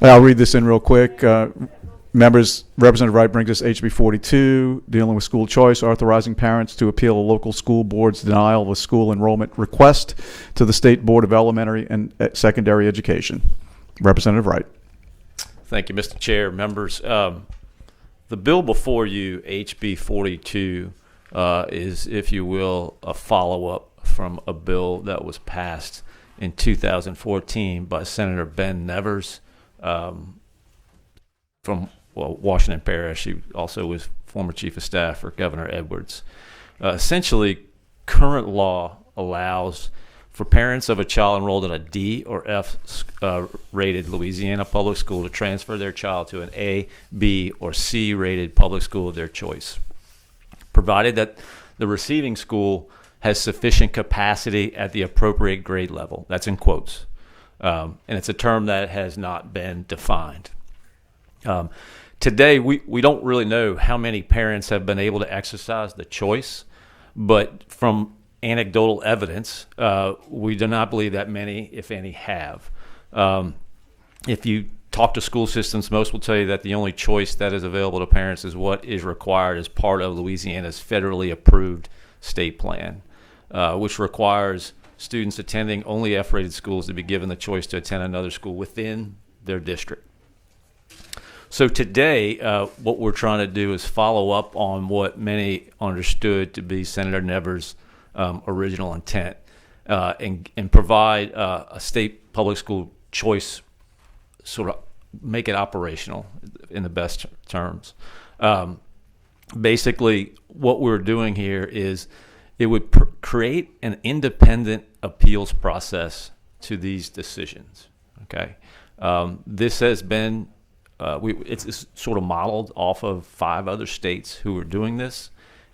I'll read this in real quick. Members, Representative Wright brings us HB42, dealing with school choice, authorizing parents to appeal a local school board's denial of a school enrollment request to the State Board of Elementary and Secondary Education. Representative Wright. Thank you, Mr. Chair. Members, the bill before you, HB42, is, if you will, a follow-up from a bill that was passed in 2014 by Senator Ben Nevers from Washington Parish. He also was former chief of staff for Governor Edwards. Essentially, current law allows for parents of a child enrolled in a D or F rated Louisiana public school to transfer their child to an A, B, or C rated public school of their choice, provided that the receiving school has sufficient capacity at the appropriate grade level. That's in quotes. And it's a term that has not been defined. Today, we don't really know how many parents have been able to exercise the choice, but from anecdotal evidence, we do not believe that many, if any, have. If you talk to school systems, most will tell you that the only choice that is available to parents is what is required as part of Louisiana's federally approved state plan, which requires students attending only F-rated schools to be given the choice to attend another school within their district. So today, what we're trying to do is follow up on what many understood to be Senator Nevers' original intent, and provide a state public school choice, sort of make it operational in the best terms. Basically, what we're doing here is it would create an independent appeals process to these decisions. Okay, this has been it's sort of modeled off of 5 other states who are doing this.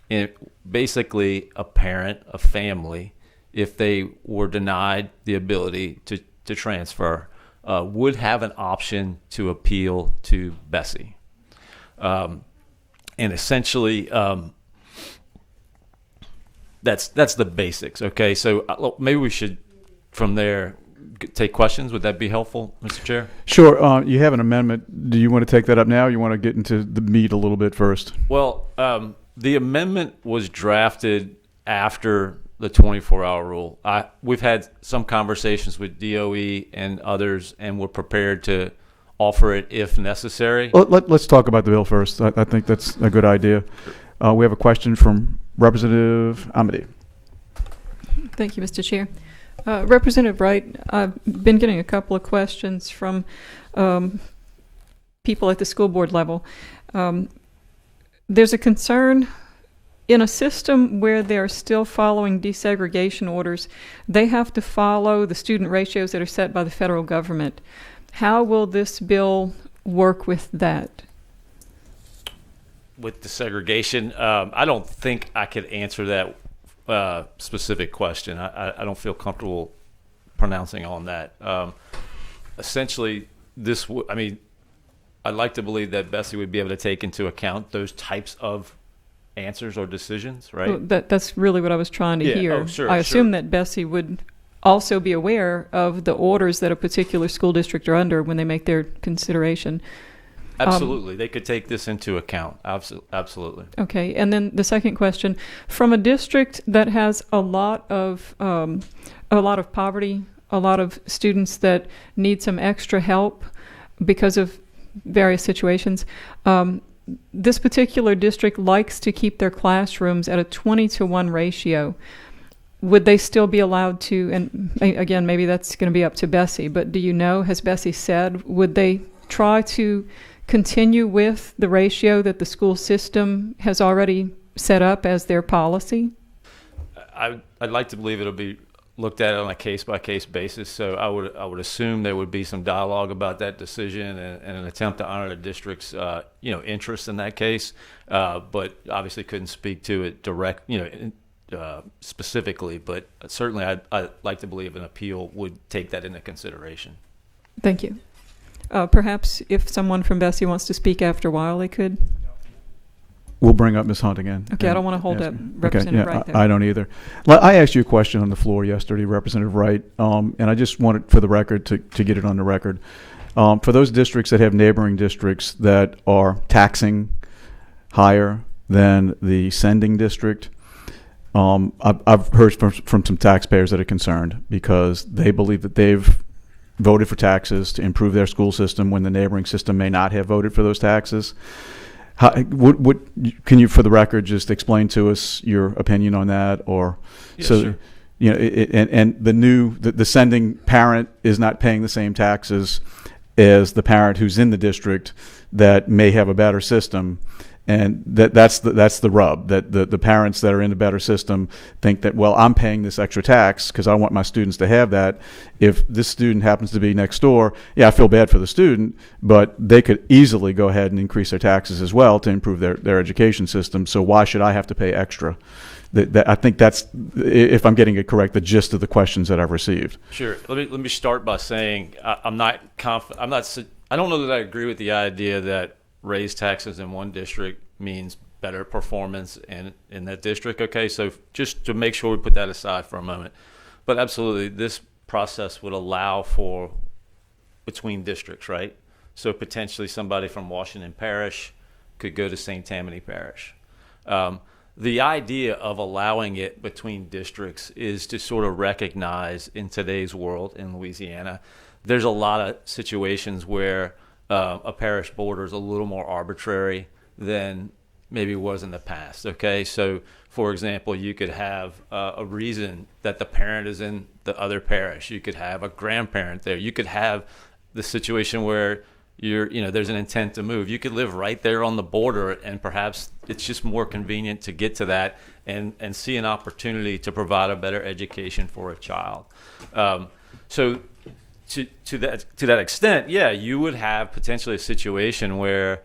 And basically, a parent, a family, if they were denied the ability to transfer, would have an option to appeal to Bessie. And essentially, that's the basics. Okay, so maybe we should, from there, take questions. Would that be helpful, Mr. Chair? Sure. You have an amendment. Do you want to take that up now, or you want to get into the meat a little bit first? Well, the amendment was drafted after the 24-hour rule. We've had some conversations with DOE and others, and we're prepared to offer it if necessary. Let's talk about the bill first. I think that's a good idea. We have a question from Representative Amedee. Thank you, Mr. Chair. Representative Wright, I've been getting a couple of questions from people at the school board level. There's a concern in a system where they're still following desegregation orders. They have to follow the student ratios that are set by the federal government. How will this bill work with that? With the segregation, I don't think I could answer that specific question. I don't feel comfortable pronouncing on that. Essentially, I'd like to believe that Bessie would be able to take into account those types of answers or decisions, right? Well, that's really what I was trying to hear. Oh, sure, I assume that Bessie would also be aware of the orders that a particular school district are under when they make their consideration. Absolutely. They could take this into account. Absolutely. Okay. And then the second question, from a district that has a lot of poverty, a lot of students that need some extra help because of various situations, this particular district likes to keep their classrooms at a 20-to-1 ratio. Would they still be allowed to, and again, maybe that's going to be up to Bessie, but do you know, has Bessie said, would they try to continue with the ratio that the school system has already set up as their policy? I'd like to believe it'll be looked at on a case-by-case basis. So I would assume there would be some dialogue about that decision and an attempt to honor the district's interest in that case. But obviously couldn't speak to it specifically. But certainly I'd like to believe an appeal would take that into consideration. Thank you. Perhaps if someone from Bessie wants to speak after a while, they could. We'll bring up Ms. Hunt again. Okay, I don't want to hold up Representative Wright there. I don't either. I asked you a question on the floor yesterday, Representative Wright, and I just wanted, for the record, to get it on the record. For those districts that have neighboring districts that are taxing higher than the sending district, I've heard from some taxpayers that are concerned because they believe that they've voted for taxes to improve their school system when the neighboring system may not have voted for those taxes. Can you, for the record, just explain to us your opinion on that, or Sure. You know, and the sending parent is not paying the same taxes as the parent who's in the district that may have a better system, and that's the rub, that the parents that are in the better system think that, well, I'm paying this extra tax because I want my students to have that. If this student happens to be next door, I feel bad for the student, but they could easily go ahead and increase their taxes as well to improve their education system. So why should I have to pay extra? I think that's, if I'm getting it correct, the gist of the questions that I've received. Sure. Let me start by saying I'm not confident. I don't know that I agree with the idea that raise taxes in one district means better performance in that district. Okay, so just to make sure we put that aside for a moment. But absolutely, this process would allow for between districts, right? So potentially somebody from Washington Parish could go to St. Tammany Parish. The idea of allowing it between districts is to sort of recognize in today's world in Louisiana, there's a lot of situations where a parish border is a little more arbitrary than maybe it was in the past. Okay, so for example, you could have a reason that the parent is in the other parish. You could have a grandparent there. You could have the situation where there's an intent to move. You could live right there on the border, and perhaps it's just more convenient to get to that and see an opportunity to provide a better education for a child. So to that extent, you would have potentially a situation where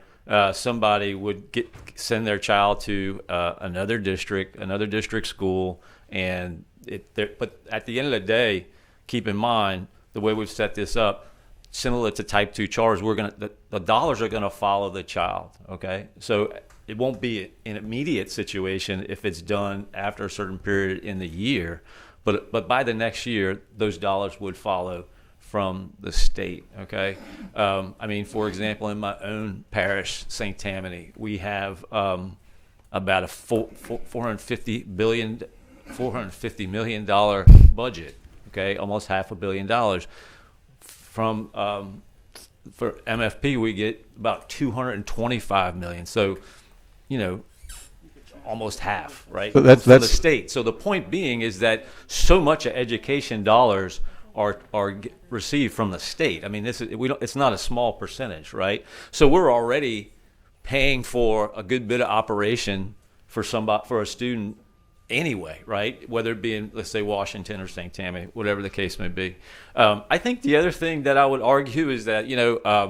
somebody would send their child to another district school, but at the end of the day, keep in mind the way we've set this up, similar to type 2 charge, the dollars are gonna follow the child. Okay, so it won't be an immediate situation if it's done after a certain period in the year, but by the next year, those dollars would follow from the state. Okay, for example, in my own parish, St. Tammany, we have about a $450 million budget. Okay, almost $500 million. From for MFP, we get about $225 million. So, almost half, right? But that's the state. So the point being is that so much of education dollars are received from the state. I mean, it's not a small percentage, right? So we're already paying for a good bit of operation for a student anyway, right? Whether it be in, let's say, Washington or St. Tammany, whatever the case may be. I think the other thing that I would argue is that,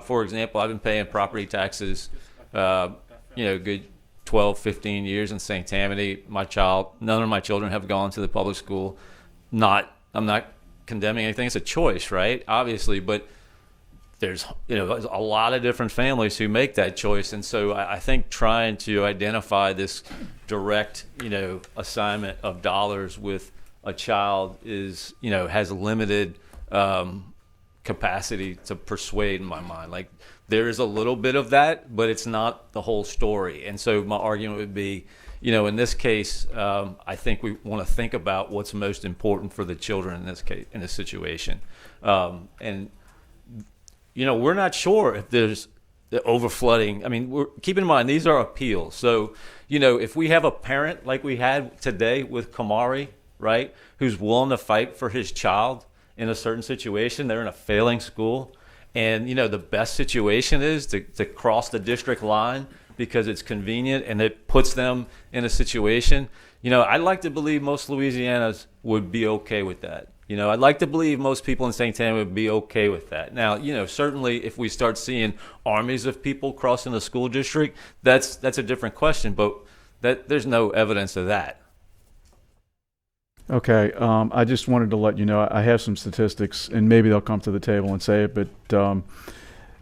for example, I've been paying property taxes, good 12, 15 years in St. Tammany. None of my children have gone to the public school. I'm not condemning anything. It's a choice, right? Obviously, but there's a lot of different families who make that choice, and so I think trying to identify this direct assignment of dollars with a child has limited capacity to persuade in my mind. Like, there is a little bit of that, but it's not the whole story. And so my argument would be, in this case, I think we want to think about what's most important for the children in this case, in this situation. And we're not sure if there's the overflooding. I mean, keep in mind, these are appeals. So, if we have a parent like we had today with Kamari, right, who's willing to fight for his child in a certain situation, they're in a failing school, and, the best situation is to cross the district line because it's convenient and it puts them in a situation. I'd like to believe most Louisianas would be okay with that. I'd like to believe most people in St. Tammany would be okay with that. Now, certainly if we start seeing armies of people crossing the school district, that's a different question, but there's no evidence of that. Okay, I just wanted to let you know I have some statistics, and maybe they'll come to the table and say it, but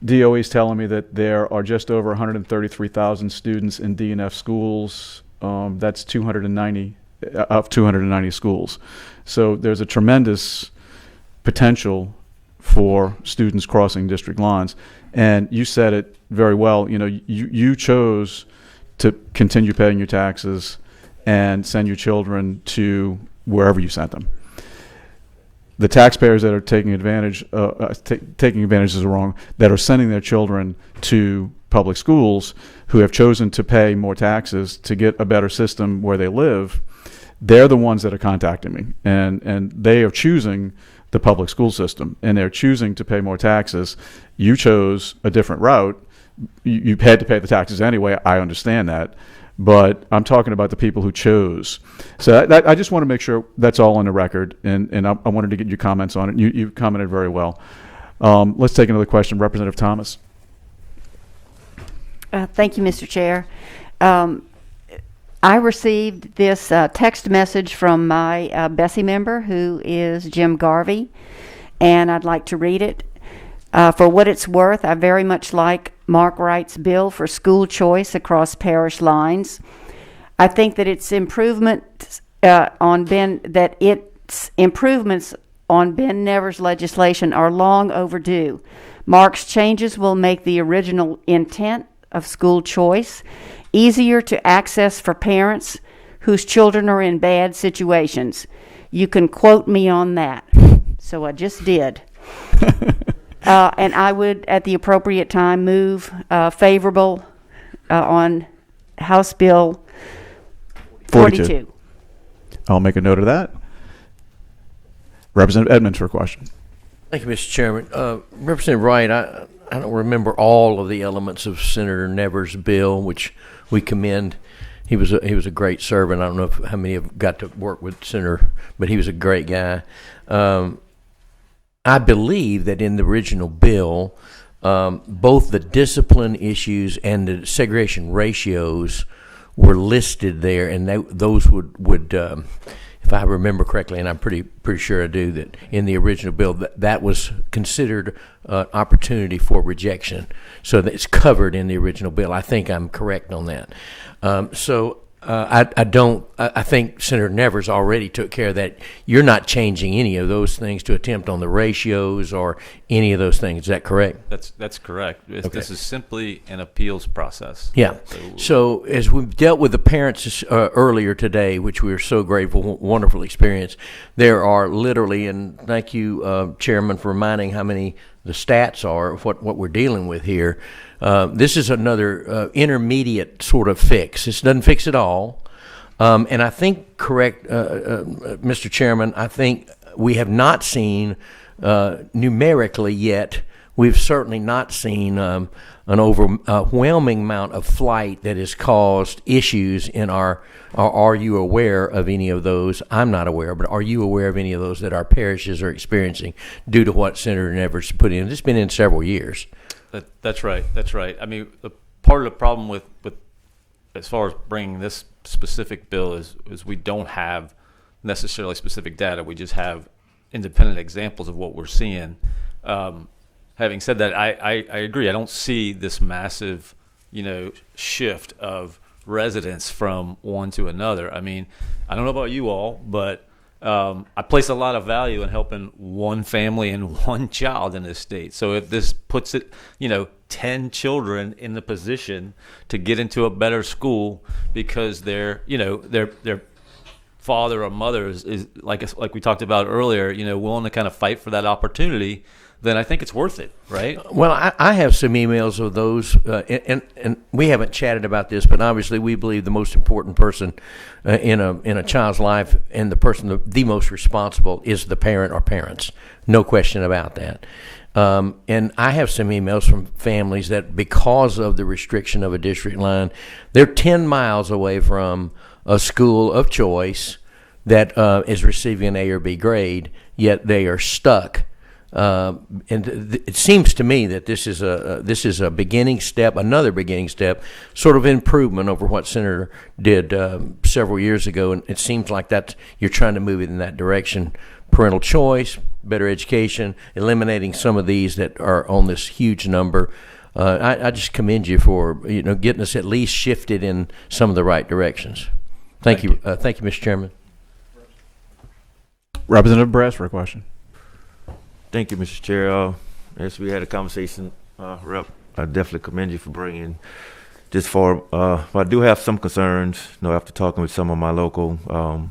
DOE is telling me that there are just over 133,000 students in DNF schools. That's 290 of 290 schools. So there's a tremendous potential for students crossing district lines. And you said it very well. You know, you chose to continue paying your taxes and send your children to wherever you sent them. The taxpayers that are taking advantage, taking advantage is wrong, that are sending their children to public schools who have chosen to pay more taxes to get a better system where they live, they're the ones that are contacting me. And they are choosing the public school system, and they're choosing to pay more taxes. You chose a different route. You had to pay the taxes anyway. I understand that. But I'm talking about the people who chose. So I just want to make sure that's all on the record, and I wanted to get your comments on it. You commented very well. Let's take another question. Representative Thomas. Thank you, Mr. Chair. I received this text message from my Bessie member, who is Jim Garvey, and I'd like to read it. For what it's worth, I very much like Mark Wright's bill for school choice across parish lines. I think that its improvements on Ben Never's legislation are long overdue. Mark's changes will make the original intent of school choice easier to access for parents whose children are in bad situations. You can quote me on that. So I just did. And I would, at the appropriate time, move favorable on House Bill 42. I'll make a note of that. Representative Edmonds for a question. Thank you, Mr. Chairman. Representative Wright, I don't remember all of the elements of Senator Never's bill, which we commend. He was a great servant. I don't know how many have got to work with Senator, but he was a great guy. I believe that in the original bill, both the discipline issues and the segregation ratios were listed there, and those would if I remember correctly, and I'm pretty sure I do, that in the original bill that was considered an opportunity for rejection. So that it's covered in the original bill. I think I'm correct on that. I think Senator Nevers already took care of that. You're not changing any of those things to attempt on the ratios or any of those things. Is that correct? That's correct. Okay. This is simply an appeals process. Yeah. So as we've dealt with the parents earlier today, which we are so grateful, wonderful experience, there are literally, and thank you, Chairman, for reminding how many the stats are of what we're dealing with here. This is another intermediate sort of fix. This doesn't fix it all. And I think, Mr. Chairman, I think we have not seen numerically yet, we've certainly not seen an overwhelming amount of flight that has caused issues in our are you aware of any of those? I'm not aware, but are you aware of any of those that our parishes are experiencing due to what Senator Nevers put in? It's been in several years. That's right. That's right. I mean, part of the problem with as far as bringing this specific bill is we don't have necessarily specific data. We just have independent examples of what we're seeing. Having said that, I agree. I don't see this massive, shift of residents from one to another. I mean, I don't know about you all, but I place a lot of value in helping one family and one child in this state. So if this puts it, 10 children in the position to get into a better school because their father or mother is like we talked about earlier, willing to kind of fight for that opportunity, then I think it's worth it, right? Well, I have some emails of those, and we haven't chatted about this, but obviously we believe the most important person in a child's life and the person the most responsible is the parent or parents. No question about that. And I have some emails from families that because of the restriction of a district line, they're 10 miles away from a school of choice that is receiving an A or B grade, yet they are stuck. And it seems to me that this is a beginning step, another beginning step, sort of improvement over what Senator did several years ago, and it seems like that you're trying to move it in that direction. parental choice, better education, eliminating some of these that are on this huge number. I just commend you for getting us at least shifted in some of the right directions. Thank you, Mr. Chairman. Representative Brass for a question. Thank you, Mr. Chair. As we had a conversation, Rep, I definitely commend you for bringing this far. I do have some concerns, after talking with some of my local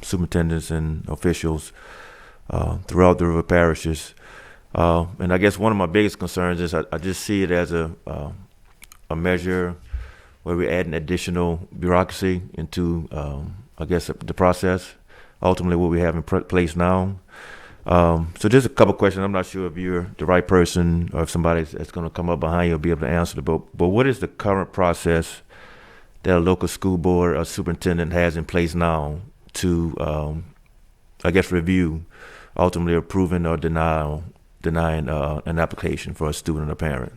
superintendents and officials throughout the river parishes. And I guess one of my biggest concerns is I just see it as a measure where we're adding additional bureaucracy into, the process, ultimately what we have in place now. So just a couple questions. I'm not sure if you're the right person or if somebody that's going to come up behind you will be able to answer it. But what is the current process that a local school board or superintendent has in place now to, review, ultimately approving or denying an application for a student or parent?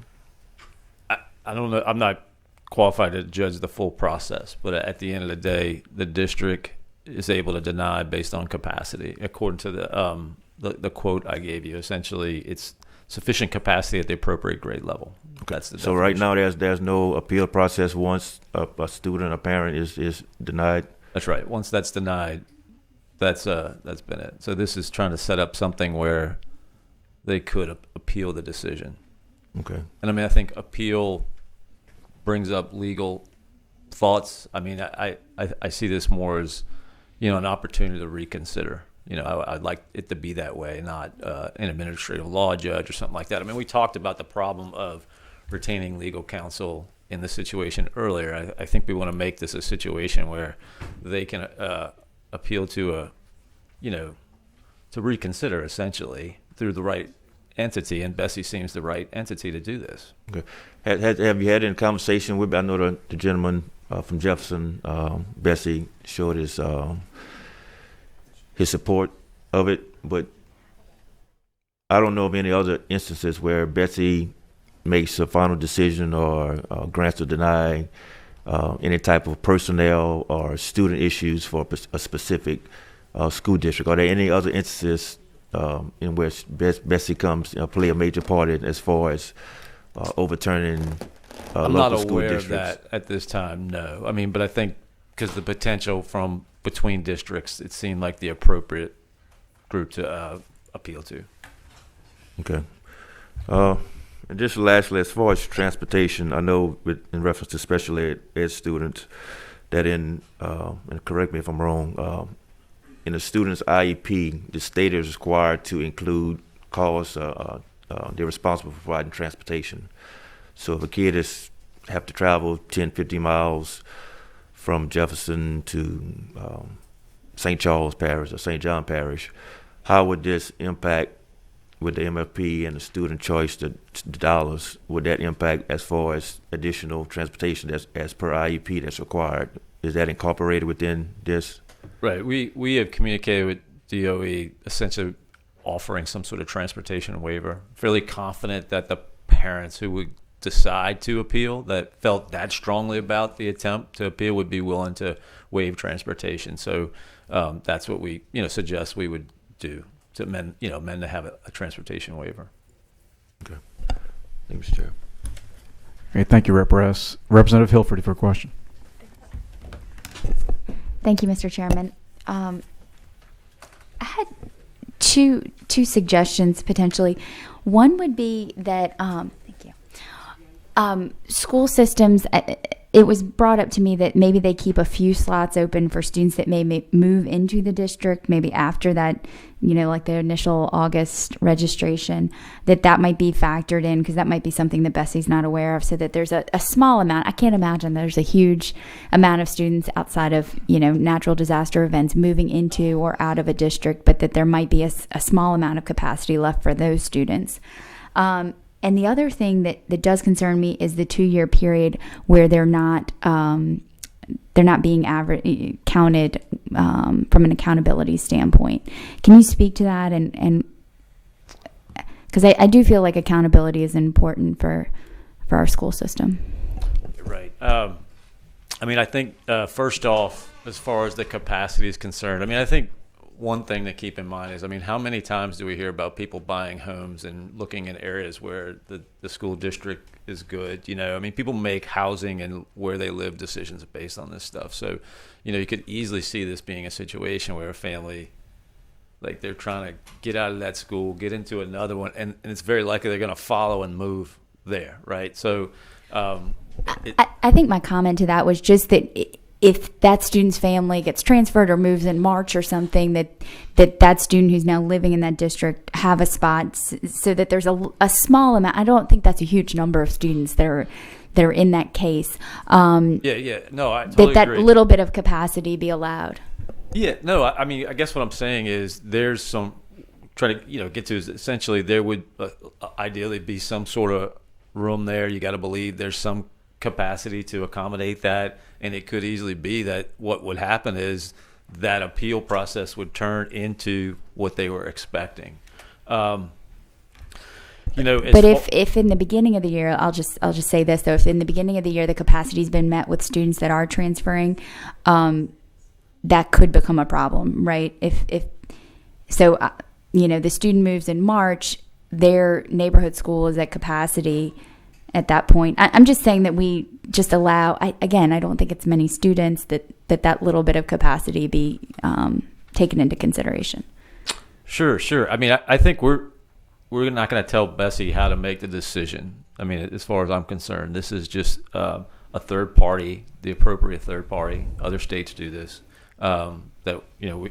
I don't know. I'm not qualified to judge the full process, but at the end of the day, the district is able to deny based on capacity, according to the quote I gave you. Essentially, it's sufficient capacity at the appropriate grade level. That's the so right now there's no appeal process once a student or parent is denied. That's right. Once that's denied, that's been it. So this is trying to set up something where they could appeal the decision. Okay. And I think appeal brings up legal thoughts. I see this more as an opportunity to reconsider. I'd like it to be that way, not an administrative law judge or something like that. We talked about the problem of retaining legal counsel in the situation earlier. I think we want to make this a situation where they can appeal to to reconsider essentially through the right entity, and Bessie seems the right entity to do this. Okay. Have you had any conversation with? I know the gentleman from Jefferson, Bessie, showed his support of it, but I don't know of any other instances where Bessie makes a final decision or grants or deny any type of personnel or student issues for a specific school district. Are there any other instances in which Bessie comes play a major part in as far as overturning I'm local not school aware districts? of that at this time, no. But I think because the potential from between districts, it seemed like the appropriate group to appeal to. Okay. And just lastly, as far as transportation, I know in reference to special ed students that and correct me if I'm wrong, in a student's IEP, the state is required to include costs. They're responsible for providing transportation. So if a kid have to travel 10, 50 miles from Jefferson to St. Charles Parish or St. John Parish, how would this impact with the MFP and the student choice, the dollars? Would that impact as far as additional transportation as per IEP that's required? Is that incorporated within this? Right. We have communicated with DOE essentially offering some sort of transportation waiver. Fairly confident that the parents who would decide to appeal, that felt that strongly about the attempt to appeal, would be willing to waive transportation. So that's what we suggest we would do to men to have a transportation waiver. Okay. Thank you, Mr. Chair. Okay, thank you, Rep. Brass. Representative Hilford for a question. Thank you, Mr. Chairman. I had two suggestions potentially. One would be that thank you. School systems. It was brought up to me that maybe they keep a few slots open for students that may move into the district, maybe after that, like their initial August registration, that might be factored in, because that might be something that Bessie's not aware of, so that there's a small amount. I can't imagine there's a huge amount of students outside of, natural disaster events moving into or out of a district, but that there might be a small amount of capacity left for those students. And the other thing that does concern me is the 2-year period where they're not being counted from an accountability standpoint. Can you speak to that? And because I do feel like accountability is important for our school system. Right. I think first off, as far as the capacity is concerned, I think one thing to keep in mind is, I mean, how many times do we hear about people buying homes and looking in areas where the school district is good? You know, I mean, people make housing and where they live decisions based on this stuff. So, you know, you could easily see this being a situation where a family, like, they're trying to get out of that school, get into another one, and it's very likely they're going to follow and move there, right? So, I think my comment to that was just that if that student's family gets transferred or moves in March or something, that student who's now living in that district have a spot, so that there's a small amount. I don't think that's a huge number of students that are in that case. No, I totally that agree. little bit of capacity be allowed. Yeah, no, I mean, I guess what I'm saying is there's some trying to, you know, get to is essentially there would ideally be some sort of room there. You got to believe there's some capacity to accommodate that, and it could easily be that what would happen is that appeal process would turn into what they were expecting. You know, But if in the beginning of the year, I'll just say this though, if in the beginning of the year the capacity's been met with students that are transferring, that could become a problem, right? If so, you know, the student moves in March, their neighborhood school is at capacity at that point. I'm just saying that we just allow. I don't think it's many students that little bit of capacity be taken into consideration. Sure. I mean, I think we're not going to tell Bessie how to make the decision. I mean, as far as I'm concerned, this is just a third party, the appropriate third party. Other states do this. That, you know,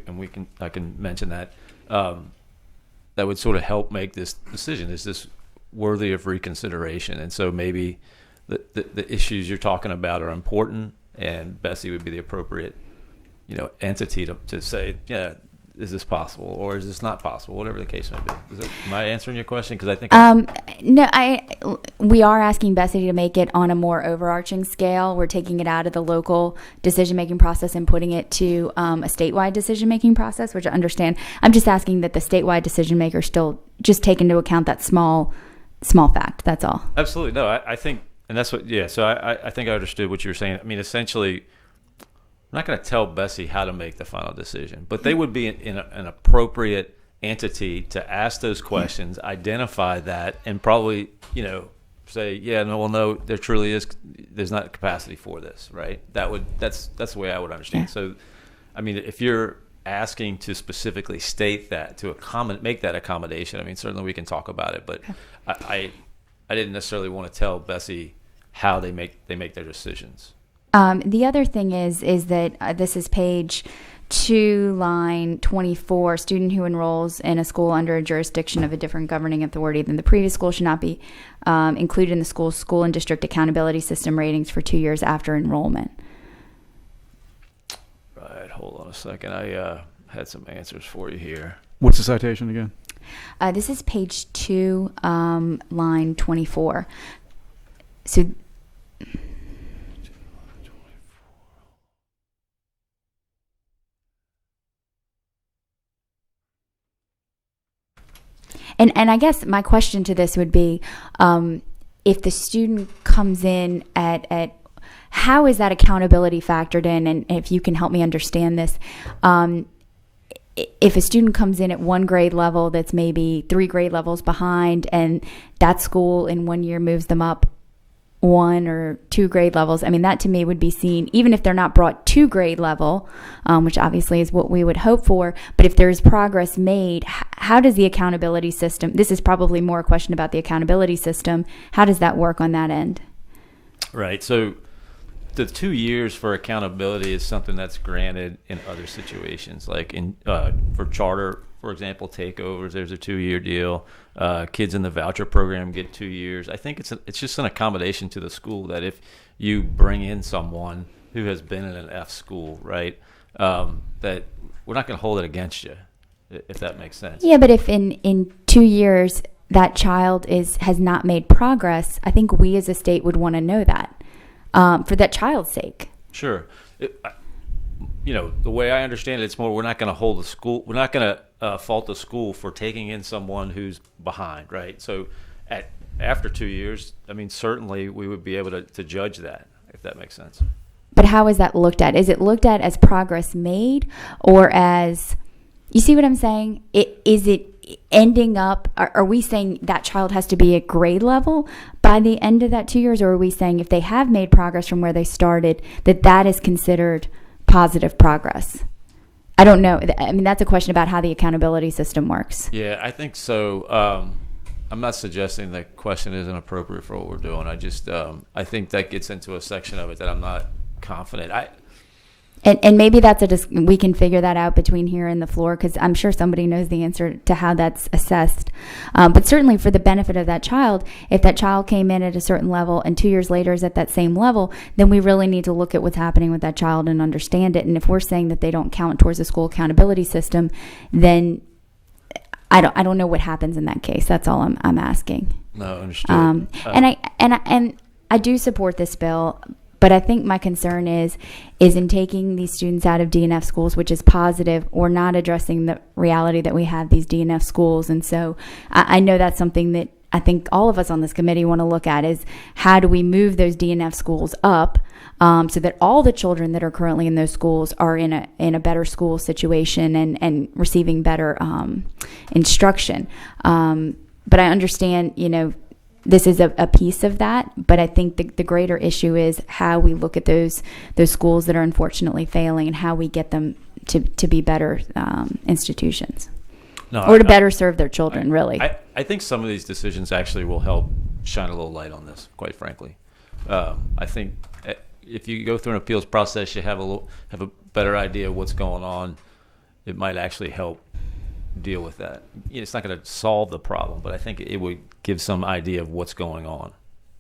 I can mention that that would sort of help make this decision. Is this worthy of reconsideration? And so maybe the issues you're talking about are important, and Bessie would be the appropriate, you know, entity to say, yeah, is this possible or is this not possible? Whatever the case may be. Am I answering your question? Because I think no, we are asking Bessie to make it on a more overarching scale. We're taking it out of the local decision-making process and putting it to a statewide decision-making process, which I understand. I'm just asking that the statewide decision maker still just take into account that small fact. That's all. Absolutely. No, I think, and that's what, yeah. So I think I understood what you were saying. I mean, essentially, I'm not going to tell Bessie how to make the final decision, but they would be an appropriate entity to ask those questions, identify that, and probably, you know, say, yeah, no, there truly is, there's not capacity for this, right? That's the way I would understand. Yeah. So, I mean, if you're asking to specifically state that, to make that accommodation, I mean, certainly we can talk about it, but I didn't necessarily want to tell Bessie how they make their decisions. The other thing is that this is page 2, line 24. Student who enrolls in a school under a jurisdiction of a different governing authority than the previous school should not be included in the school and district accountability system ratings for 2 years after enrollment. Right. Hold on a second. I had some answers for you here. What's the citation again? This is page 2, line 24. So. And I guess my question to this would be, if the student comes in at how is that accountability factored in? And if you can help me understand this, if a student comes in at one grade level that's maybe 3 grade levels behind, and that school in 1 year moves them up 1 or 2 grade levels, I mean, that to me would be seen, even if they're not brought to grade level, which obviously is what we would hope for, but if there's progress made, how does the accountability system, this is probably more a question about the accountability system, how does that work on that end? Right. So the 2 years for accountability is something that's granted in other situations, like for charter, for example, takeovers, there's a 2-year deal. Kids in the voucher program get 2 years. I think it's just an accommodation to the school that if you bring in someone who has been in an F school, right, that we're not going to hold it against you, if that makes sense. Yeah, but if in 2 years that child has not made progress, I think we as a state would want to know that for that child's sake. Sure. You know, the way I understand it, it's more we're not going to hold the school. We're not going to fault the school for taking in someone who's behind, right? So after 2 years, I mean, certainly we would be able to judge that, if that makes sense. But how is that looked at? Is it looked at as progress made, or as You see what I'm saying? Is it ending up, are we saying that child has to be at grade level by the end of that 2 years? Or are we saying if they have made progress from where they started, that is considered positive progress? I don't know. I mean, that's a question about how the accountability system works. Yeah, I think so. I'm not suggesting that question isn't appropriate for what we're doing. I just, I think that gets into a section of it that I'm not confident. And maybe that's we can figure that out between here and the floor, because I'm sure somebody knows the answer to how that's assessed. But certainly for the benefit of that child, if that child came in at a certain level and 2 years later is at that same level, then we really need to look at what's happening with that child and understand it. And if we're saying that they don't count towards the school accountability system, then I don't know what happens in that case. That's all I'm asking. No, understood. And I do support this bill. But I think my concern is in taking these students out of DNF schools, which is positive, or not addressing the reality that we have these DNF schools. And so I know that's something that I think all of us on this committee want to look at, is how do we move those DNF schools up so that all the children that are currently in those schools are in a better school situation and receiving better instruction. But I understand, this is a piece of that, but I think the greater issue is how we look at those schools that are unfortunately failing and how we get them to be better institutions, or to better serve their children, really. I think some of these decisions actually will help shine a little light on this, quite frankly. I think if you go through an appeals process, you have a better idea of what's going on. It might actually help deal with that. It's not going to solve the problem, but I think it would give some idea of what's going on.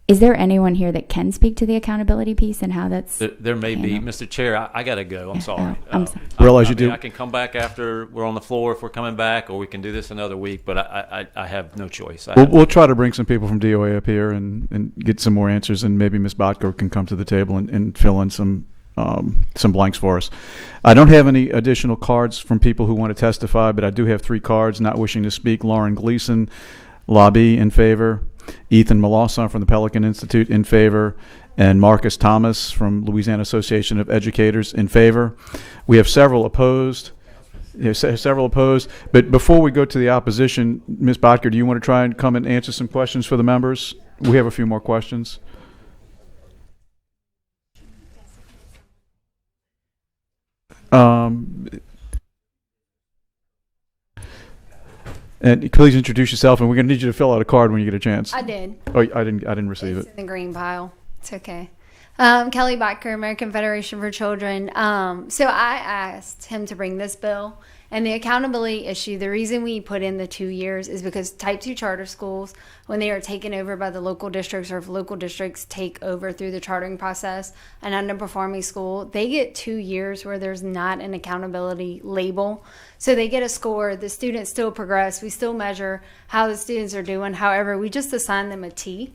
Is there anyone here that can speak to the accountability piece and how that's there may be. Mr. Chair, I got to go. I'm sorry. I'm sorry. Realize you do. I can come back after we're on the floor if we're coming back, or we can do this another week, but I have no choice. We'll try to bring some people from DOA up here and get some more answers, and maybe Ms. Botker can come to the table and fill in some blanks for us. I don't have any additional cards from people who want to testify, but I do have 3 cards not wishing to speak. Lauren Gleason, Lobby, in favor. Ethan Malosson from the Pelican Institute, in favor. And Marcus Thomas from Louisiana Association of Educators, in favor. We have several opposed. But before we go to the opposition, Ms. Botker, do you want to try and come and answer some questions for the members? We have a few more questions. And please introduce yourself, and we're going to need you to fill out a card when you get a chance. I did. Oh, I didn't receive It's it. in the green pile. It's okay. Kelly Bacher, American Federation for Children. So I asked him to bring this bill. And the accountability issue, the reason we put in the 2 years is because type 2 charter schools, when they are taken over by the local districts, or if local districts take over through the chartering process, an underperforming school, they get 2 years where there's not an accountability label. So they get a score, the students still progress, we still measure how the students are doing. However, we just assign them a T.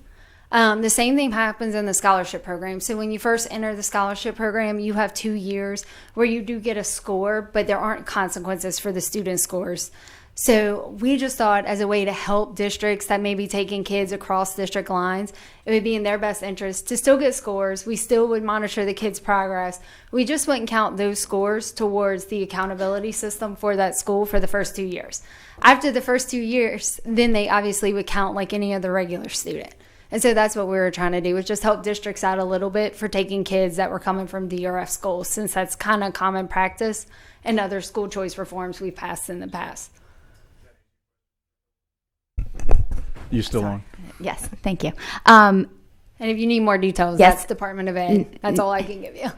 The same thing happens in the scholarship program. So when you first enter the scholarship program, you have 2 years where you do get a score, but there aren't consequences for the student scores. So we just thought, as a way to help districts that may be taking kids across district lines, it would be in their best interest to still get scores. We still would monitor the kids' progress. We just wouldn't count those scores towards the accountability system for that school for the first 2 years. After the first 2 years, then they obviously would count like any other regular student. And so that's what we were trying to do, was just help districts out a little bit for taking kids that were coming from DRF schools, since that's kind of common practice in other school choice reforms we've passed in the past. You still on? Yes, thank you. And if you need more details, Yes. that's Department of Ed. That's all I can give you.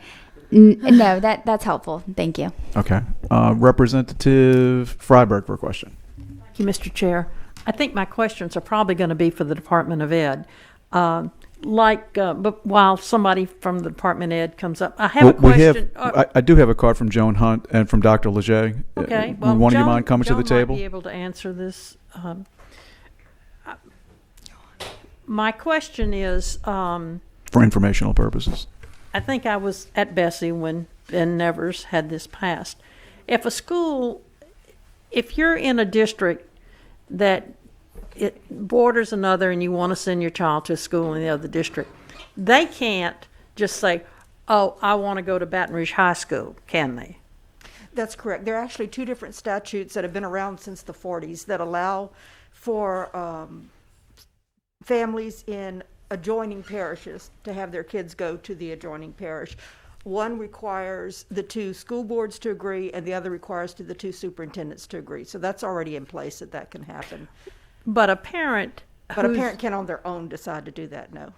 No, that's helpful. Thank you. Okay. Representative Freiberg for a question. Thank you, Mr. Chair. I think my questions are probably going to be for the Department of Ed. But while somebody from the Department of Ed comes up, I have a question. I do have a card from Joan Hunt and from Dr. Leger. Okay. Would one of you mind coming to the Joan table? might be able to answer this. My question is, For informational purposes. I think I was at Bessie when Ben Nevers had this passed. If you're in a district that it borders another and you want to send your child to a school in the other district, they can't just say, oh, I want to go to Baton Rouge High School, can they? That's correct. There are actually two different statutes that have been around since the 40s that allow for families in adjoining parishes to have their kids go to the adjoining parish. One requires the two school boards to agree, and the other requires the two superintendents to agree. So that's already in place that can happen. But a parent can on their own decide to do that, no.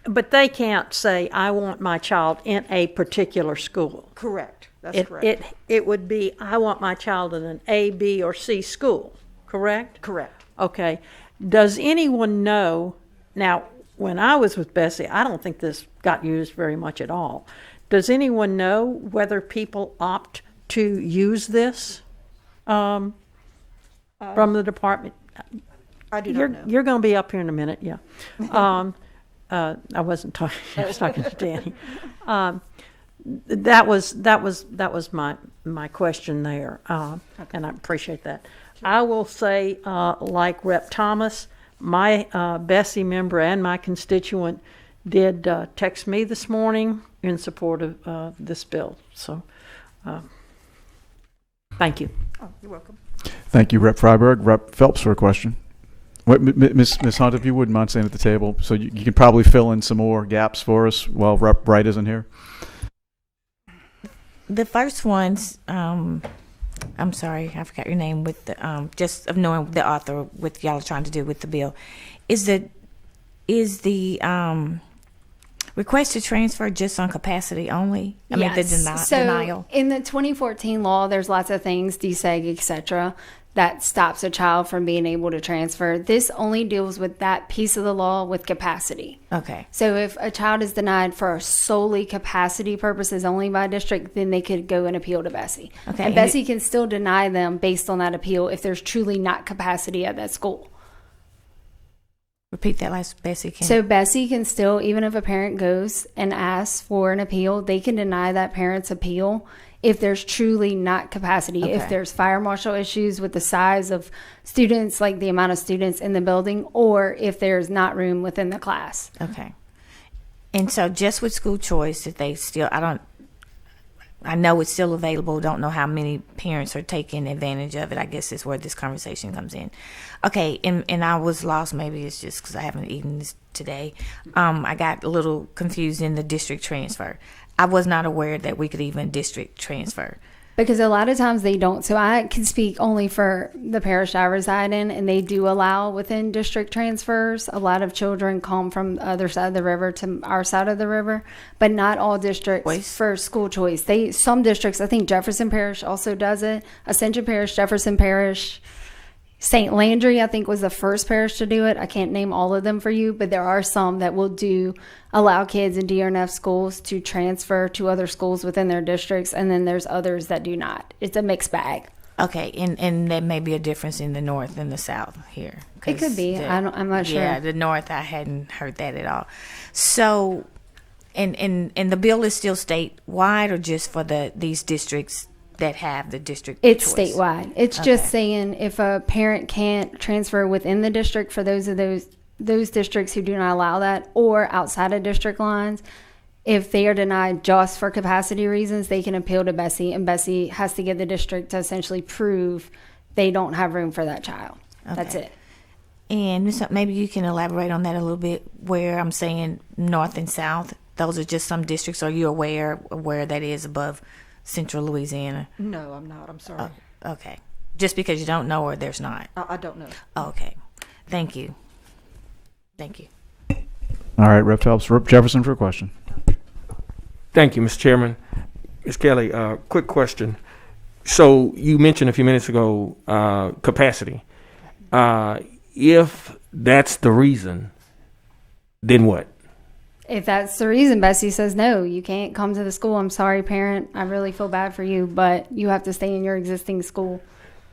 But they can't say, I want my child in a particular school. Correct. That's correct. It would be, I want my child in an A, B, or C school, correct? Correct. Okay. Does anyone know, now, when I was with Bessie, I don't think this got used very much at all. Does anyone know whether people opt to use this from the department? I do not know. You're going to be up here in a minute, yeah. I wasn't talking. I was talking to Danny. That was my question there, and I appreciate that. I will say, like Rep. Thomas, my Bessie member and my constituent did text me this morning in support of this bill. So, thank you. Oh, you're welcome. Thank you, Rep. Freiberg. Rep. Phelps for a question. Wait, Ms. Hunt, if you wouldn't mind staying at the table, so you can probably fill in some more gaps for us while Rep. Wright isn't here. The first one's, I'm sorry, I forgot your name, with the, just of knowing the author, what y'all are trying to do with the bill. Is the request to transfer just on capacity only? I mean, the denial? In the 2014 law, there's lots of things, DSEG, et cetera, that stops a child from being able to transfer. This only deals with that piece of the law with capacity. Okay. So if a child is denied for solely capacity purposes only by district, then they could go and appeal to Bessie. Okay. And Bessie can still deny them based on that appeal if there's truly not capacity at that school. Repeat that last, Bessie can. So Bessie can still, even if a parent goes and asks for an appeal, they can deny that parent's appeal if there's truly not capacity. Okay. If there's fire marshal issues with the size of students, like the amount of students in the building, or if there's not room within the class. Okay. And so just with school choice, if they still, I know it's still available, don't know how many parents are taking advantage of it. I guess is where this conversation comes in. Okay, and I was lost, maybe it's just because I haven't eaten this today. I got a little confused in the district transfer. I was not aware that we could even district transfer. Because a lot of times they don't. So I can speak only for the parish I reside in, and they do allow within district transfers. A lot of children come from the other side of the river to our side of the river, but not all districts for school choice. Some districts, I think Jefferson Parish also does it. Ascension Parish, Jefferson Parish, St. Landry, I think, was the first parish to do it. I can't name all of them for you, but there are some that will allow kids in DRNF schools to transfer to other schools within their districts, and then there's others that do not. It's a mixed bag. Okay, and there may be a difference in the north and the south here. It could be. I'm not sure. Yeah, the north, I hadn't heard that at all. So, and the bill is still statewide, or just for these districts that have the district It's choice? statewide. It's just saying if a parent can't transfer within the district for those districts who do not allow that, or outside of district lines, if they are denied just for capacity reasons, they can appeal to Bessie, and Bessie has to get the district to essentially prove they don't have room for that child. Okay. That's it. And maybe you can elaborate on that a little bit, where I'm saying north and south, those are just some districts. Are you aware of where that is above central Louisiana? No, I'm not. I'm sorry. Oh, okay. Just because you don't know, or there's not? I don't know. Okay. Thank you. Thank you. All right, Rep. Phelps. Rep. Jefferson for a question. Thank you, Mr. Chairman. Ms. Kelly, quick question. So you mentioned a few minutes ago capacity. If that's the reason, then what? If that's the reason, Bessie says, no, you can't come to the school. I'm sorry, parent. I really feel bad for you, but you have to stay in your existing school.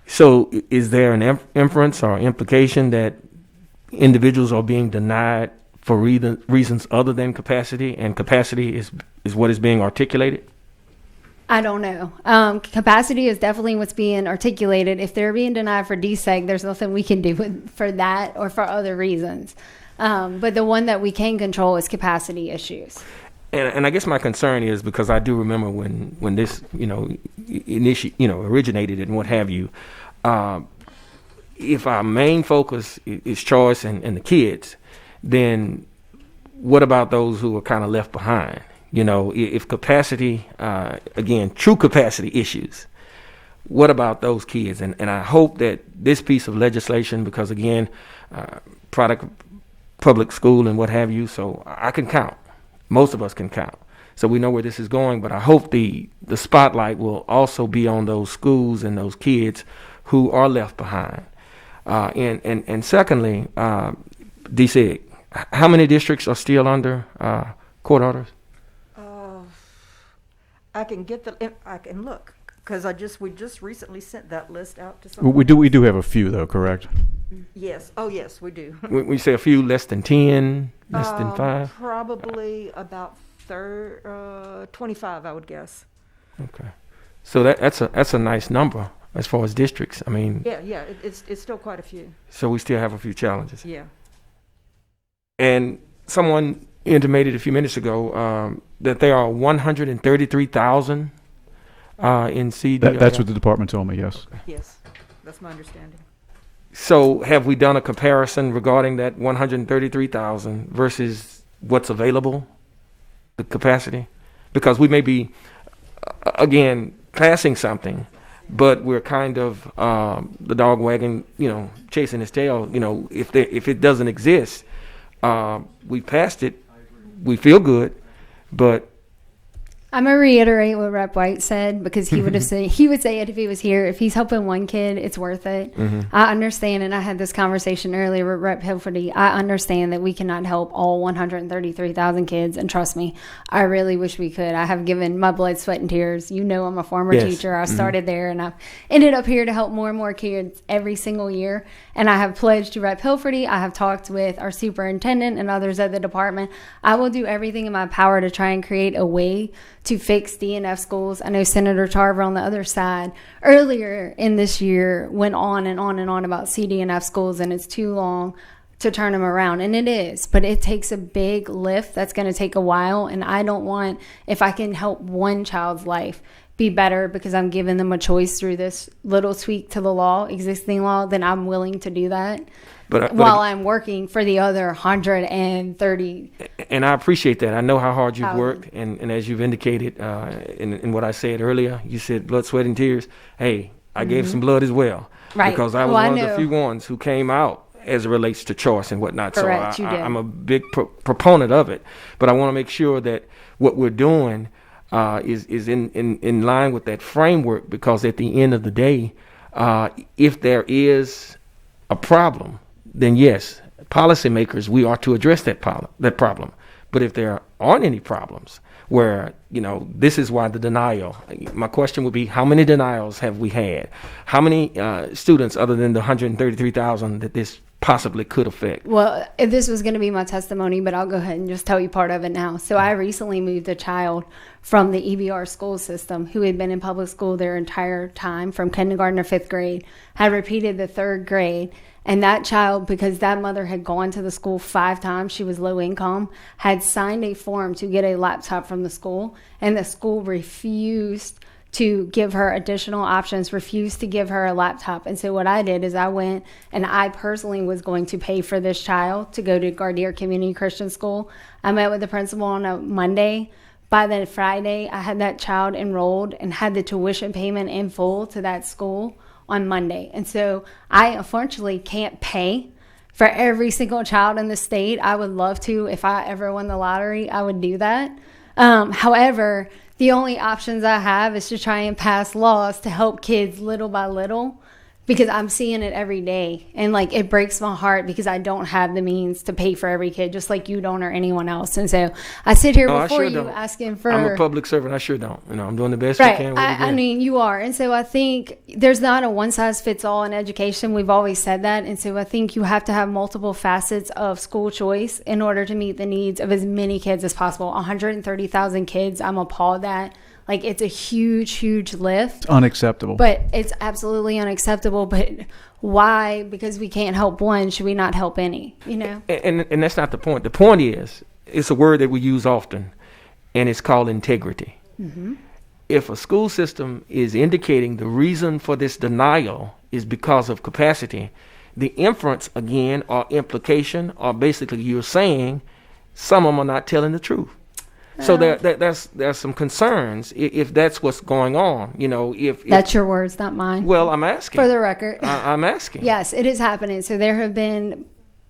So is there an inference or implication that individuals are being denied for reasons other than capacity, and capacity is what is being articulated? I don't know. Capacity is definitely what's being articulated. If they're being denied for DSEG, there's nothing we can do for that or for other reasons. But the one that we can control is capacity issues. and I guess my concern is because I do remember when this, originated and what have you. If our main focus is choice and the kids, then what about those who are kind of left behind? If capacity, again, true capacity issues, what about those kids? And I hope that this piece of legislation, because again, product public school and what have you, so I can count. Most of us can count. So we know where this is going, but I hope the spotlight will also be on those schools and those kids who are left behind. And secondly, DC, how many districts are still under court orders? I can look, because we just recently sent that list out to someone. We do have a few, though, correct? Yes. Oh, yes, we do. We say a few less than 10, less than 5? Probably about 25, I would guess. Okay. So that's a nice number as far as districts. I mean. Yeah, it's still quite a few. So we still have a few challenges. Yeah. And someone intimated a few minutes ago that there are 133,000 in CD. That's what the department told me, yes. Okay. Yes, that's my understanding. So have we done a comparison regarding that 133,000 versus what's available, the capacity? Because we may be, again, passing something, but we're kind of the dog wagging, chasing its tail. If it doesn't exist, we passed it. We feel good, but I'm gonna reiterate what Rep. White said, because he would say it if he was here. If he's helping one kid, it's worth it. Mm-hmm. I understand, and I had this conversation earlier with Rep. Hilferty. I understand that we cannot help all 133,000 kids, and trust me, I really wish we could. I have given my blood, sweat, and tears. I'm a former Yes. teacher. I started there, and I've ended up here to help more and more kids every single year. And I have pledged to Rep. Hilferty. I have talked with our superintendent and others at the department. I will do everything in my power to try and create a way to fix DNF schools. I know Senator Tarver on the other side earlier in this year went on and on and on about CDNF schools, and it's too long to turn them around. And it is, but it takes a big lift that's going to take a while. And I don't want, if I can help one child's life be better because I'm giving them a choice through this little tweak to the law, existing law, then I'm willing to do that. But while I'm working for the other 130. And I appreciate that. I know how hard you've Thousand. worked, and as you've indicated in what I said earlier, you said blood, sweat, and tears. Hey, I gave some blood as well, Right. because I was Well, I one of the know. few ones who came out as it relates to choice and whatnot. Correct, So you did. I'm a big proponent of it, but I want to make sure that what we're doing is in line with that framework, because at the end of the day, if there is a problem, then yes, policymakers, we are to address that problem. But if there aren't any problems where, this is why the denial, my question would be, how many denials have we had? How many students other than the 133,000 that this possibly could affect? Well, this was going to be my testimony, but I'll go ahead and just tell you part of it now. So I recently moved a child from the EBR school system who had been in public school their entire time, from kindergarten to 5th grade, had repeated the 3rd grade. And that child, because that mother had gone to the school 5 times, she was low income, had signed a form to get a laptop from the school, and the school refused to give her additional options, refused to give her a laptop. And so what I did is I went and I personally was going to pay for this child to go to Gardere Community Christian School. I met with the principal on a Monday. By the Friday, I had that child enrolled and had the tuition payment in full to that school on Monday. And so I unfortunately can't pay for every single child in the state. I would love to. If I ever won the lottery, I would do that. However, the only options I have is to try and pass laws to help kids little by little, because I'm seeing it every day. And it breaks my heart because I don't have the means to pay for every kid, just like you don't or anyone else. And so I sit here I before sure you don't. asking for... I'm a public servant. I sure don't. I'm doing the best I Right. can. With I mean, you are. And so I think there's not a one size fits all in education. We've always said that. And so I think you have to have multiple facets of school choice in order to meet the needs of as many kids as possible. 130,000 kids. I'm appalled at. It's a huge, huge lift. It's unacceptable. But it's absolutely unacceptable. But why? Because we can't help one, should we not help any? And that's not the point. The point is, it's a word that we use often. and it's called integrity. If a school system is indicating the reason for this denial is because of capacity, the inference again or implication or basically you're saying some of them are not telling the truth. So there's some concerns if that's what's going on. You know, if That's your words, not mine. well, I'm asking For the record. I'm asking. Yes, it is happening. So there have been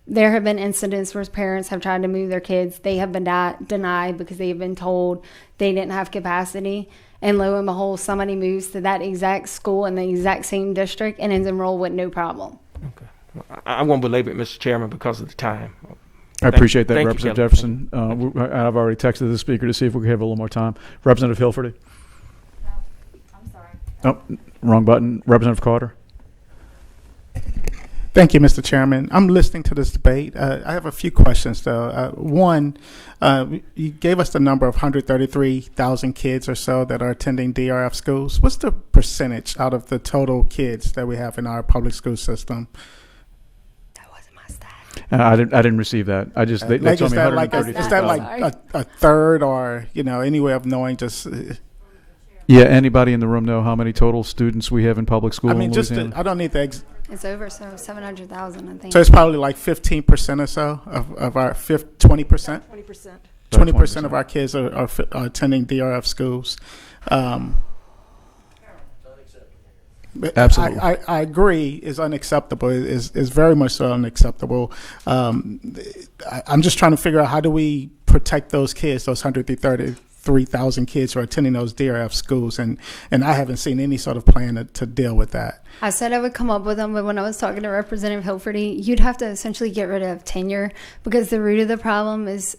incidents where parents have tried to move their kids. They have been denied because they have been told they didn't have capacity. And lo and behold, somebody moves to that exact school in the exact same district and is enrolled with no problem. Okay. I won't belabor it, Mr. Chairman, because of the time. I appreciate that, thank you, Representative Kelly. Jefferson. I've already texted the speaker to see if we could have a little more time. Representative Hilferty. I'm sorry. Oh, wrong button. Representative Carter. Thank you, Mr. Chairman. I'm listening to this debate. I have a few questions, though. One, you gave us the number of 133,000 kids or so that are attending DRF schools. What's the percentage out of the total kids that we have in our public school system? That wasn't my stat. I didn't receive that. I just they Like, told is me that like 133,000. is that like a third, or any way of knowing? Just Yeah, anybody in the room know how many total students we have in public school I mean, in just Louisiana? I don't need the. It's over 700,000, I think. So it's probably like 15% or so of our 20%. 20%. 20% of our kids are attending DRF schools. Absolutely. I agree. Is unacceptable. Is very much so unacceptable. I'm just trying to figure out how do we protect those kids, those 133,000 kids who are attending those DRF schools, and I haven't seen any sort of plan to deal with that. I said I would come up with them, but when I was talking to Representative Hilferty, you'd have to essentially get rid of tenure because the root of the problem is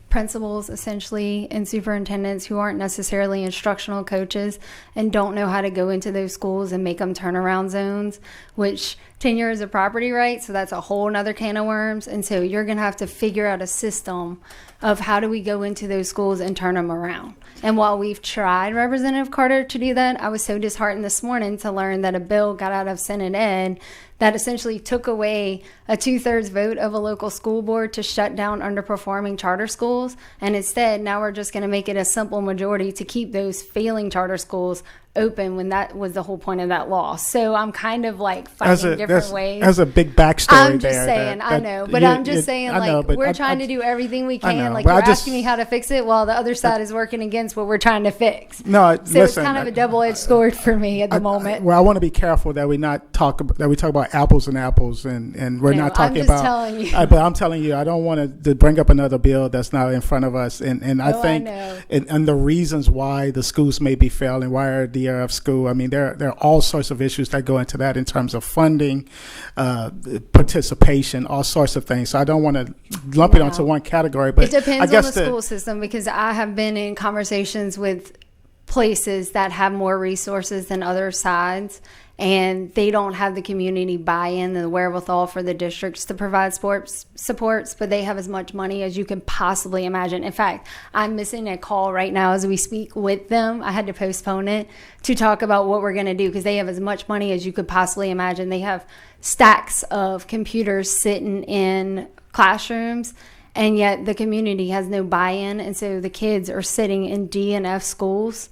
principals essentially and superintendents who aren't necessarily instructional coaches and don't know how to go into those schools and make them turnaround zones, which tenure is a property right, so that's a whole nother can of worms. And so you're going to have to figure out a system of how do we go into those schools and turn them around. And while we've tried, Representative Carter, to do that, I was so disheartened this morning to learn that a bill got out of Senate Ed that essentially took away a 2/3 vote of a local school board to shut down underperforming charter schools. And instead, now we're just going to make it a simple majority to keep those failing charter schools open when that was the whole point of that law. So I'm kind of like fighting different ways. That's a big backstory. I'm just there saying, that I know, but I'm just saying, we're trying to do everything we can. Like, you're asking me how to fix it while the other side is working against what we're trying to fix. No, so it's kind of a double-edged sword for me at the moment. Well, I want to be careful that we talk about apples and apples, and we're not talking I'm just about. Telling you. But I'm telling you, I don't want to bring up another bill that's not in front of us, and I think, and the reasons why the schools may be failing, why are DRF school? I mean, there are all sorts of issues that go into that in terms of funding, participation, all sorts of things. So I don't want to lump it onto one category, but it depends I guess on the school system, because I have been in conversations with places that have more resources than other sides, and they don't have the community buy-in and the wherewithal for the districts to provide supports, but they have as much money as you can possibly imagine. In fact, I'm missing a call right now as we speak with them. I had to postpone it to talk about what we're going to do, because they have as much money as you could possibly imagine. They have stacks of computers sitting in classrooms, and yet the community has no buy-in, and so the kids are sitting in D and F schools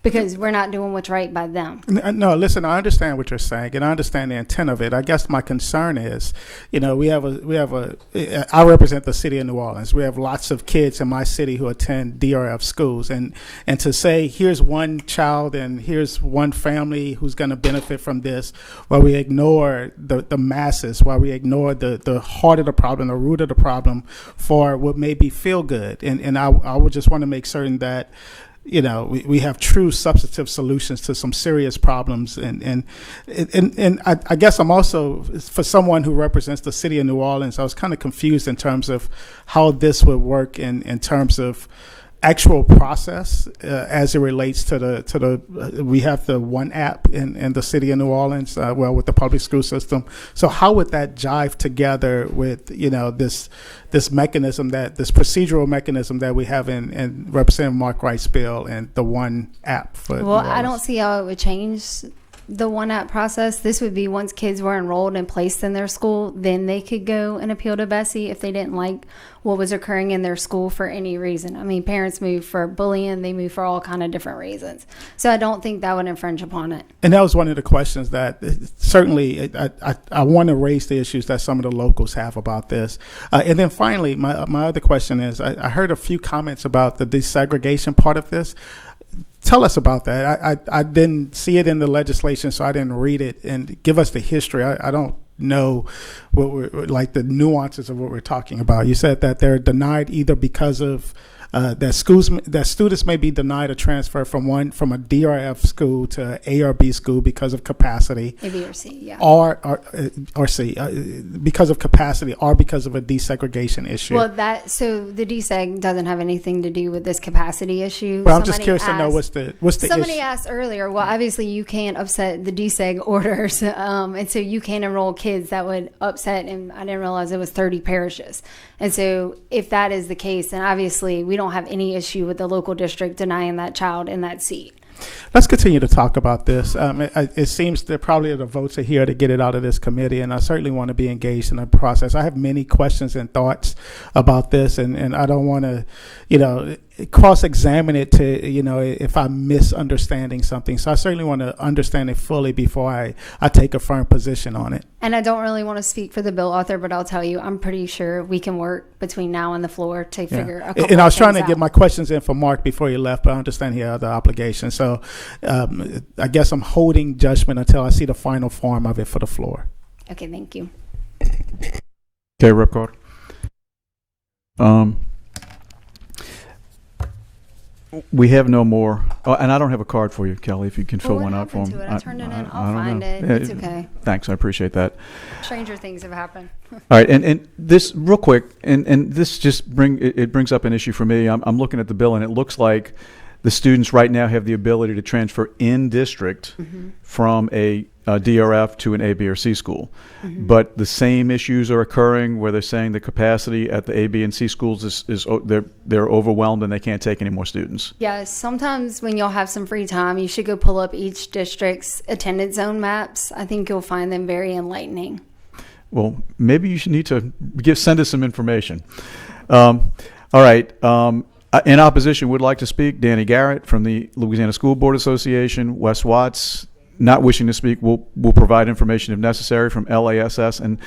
because we're not doing what's right by them. No, listen, I understand what you're saying, and I understand the intent of it. I guess my concern is, I represent the city of New Orleans. We have lots of kids in my city who attend DRF schools, and to say here's one child and here's one family who's going to benefit from this, while we ignore the masses, while we ignore the heart of the problem, the root of the problem, for what maybe feel good, and I would just want to make certain that we have true substantive solutions to some serious problems. And I guess I'm also, for someone who represents the city of New Orleans, I was kind of confused in terms of how this would work in terms of actual process as it relates to we have the one app in the city of New Orleans, with the public school system. So how would that jive together with this mechanism, this procedural mechanism that we have in Representative Mark Wright's bill and the one app for New Orleans? I don't see how it would change the one app process, this would be once kids were enrolled and placed in their school, then they could go and appeal to Bessie if they didn't like what was occurring in their school for any reason. I mean, parents move for bullying, they move for all kind of different reasons. So I don't think that would infringe upon it. And that was one of the questions that certainly I want to raise the issues that some of the locals have about this. And then finally, my other question is, I heard a few comments about the desegregation part of this. Tell us about that. I didn't see it in the legislation, so I didn't read it. And give us the history. I don't know what we're like the nuances of what we're talking about. You said that they're denied either because of that students may be denied a transfer from a DRF school to A or B school because of capacity. A, B, or C, yeah. Or C, because of capacity or because of a desegregation issue. Well, so the deseg doesn't have anything to do with this capacity issue. Well, I'm just curious to know what's the Somebody issue. asked earlier, well, obviously you can't upset the deseg orders, and so you can't enroll kids that would upset, and I didn't realize it was 30 parishes. And so if that is the case, then obviously we don't have any issue with the local district denying that child in that seat. Let's continue to talk about this. It seems that probably the votes are here to get it out of this committee, and I certainly want to be engaged in the process. I have many questions and thoughts about this, and I don't want to, cross-examine it to, if I'm misunderstanding something. So I certainly want to understand it fully before I take a firm position on it. And I don't really want to speak for the bill author, but I'll tell you, I'm pretty sure we can work between now and the floor to figure a couple And I was trying to things get out. my questions in for Mark before he left, but I understand he had other obligations. So I guess I'm holding judgment until I see the final form of it for the floor. Okay, thank you. Okay, Rep. Carter. We have no more. Oh, and I don't have a card for you, Kelly, if you can fill Well, one what out for happened him. to it? I turned it in. I I'll don't find know. it. It's okay. Thanks, I appreciate that. Stranger things have happened. All right, and this real quick, and this just brings up an issue for me. I'm looking at the bill, and it looks like the students right now have the ability to transfer in district from a DRF to an A, B, or C school. But the same issues are occurring where they're saying the capacity at the A, B, and C schools is they're overwhelmed and they can't take any more students. Yes, sometimes when y'all have some free time, you should go pull up each district's attendance zone maps. I think you'll find them very enlightening. Well, maybe you should need to send us some information. All right. In opposition, would like to speak Danny Garrett from the Louisiana School Board Association. Wes Watts, not wishing to speak, will provide information if necessary from LASS and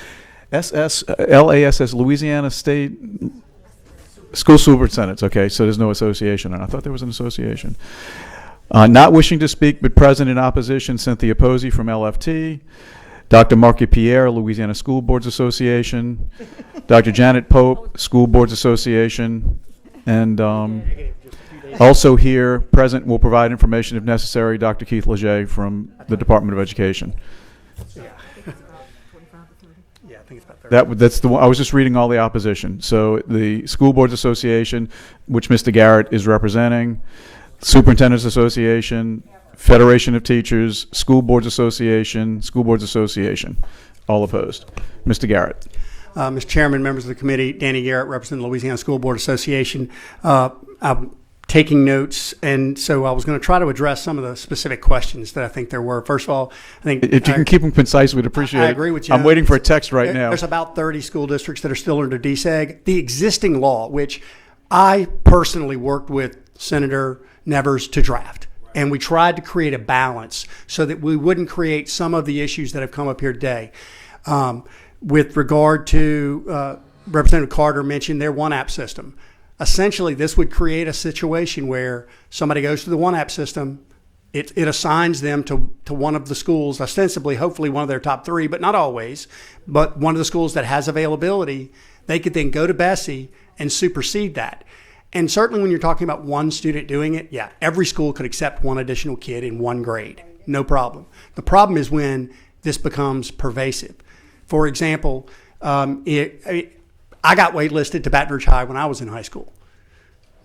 LASS, Louisiana State School Superintendents. Okay, so there's no association, and I thought there was an association. Not wishing to speak, but present in opposition, Cynthia Posey from LFT. Dr. Marky Pierre, Louisiana School Boards Association. Dr. Janet Pope, School Boards Association. And also here, present, will provide information if necessary, Dr. Keith Leger from the Department of Education. Yeah, I think it's about 30. That's the one. I was just reading all the opposition. So the School Boards Association, which Mr. Garrett is representing, Superintendents Association, Federation of Teachers, School Boards Association, all opposed. Mr. Garrett. Mr. Chairman, members of the committee, Danny Garrett, representing the Louisiana School Board Association. I'm taking notes, and so I was going to try to address some of the specific questions that I think there were. First of all, I think If you can keep them concise, we'd appreciate it. I agree with you. I'm waiting for a text right now. There's about 30 school districts that are still under DSEG. The existing law, which I personally worked with Senator Nevers to draft, and we tried to create a balance so that we wouldn't create some of the issues that have come up here today. With regard to Representative Carter mentioned their one app system. Essentially, this would create a situation where somebody goes to the one app system, it assigns them to one of the schools, ostensibly, hopefully one of their top three, but not always, but one of the schools that has availability. They could then go to Bessie and supersede that. And certainly when you're talking about one student doing it, yeah, every school could accept one additional kid in one grade, no problem. The problem is when this becomes pervasive. For example, I got waitlisted to Baton Rouge High when I was in high school.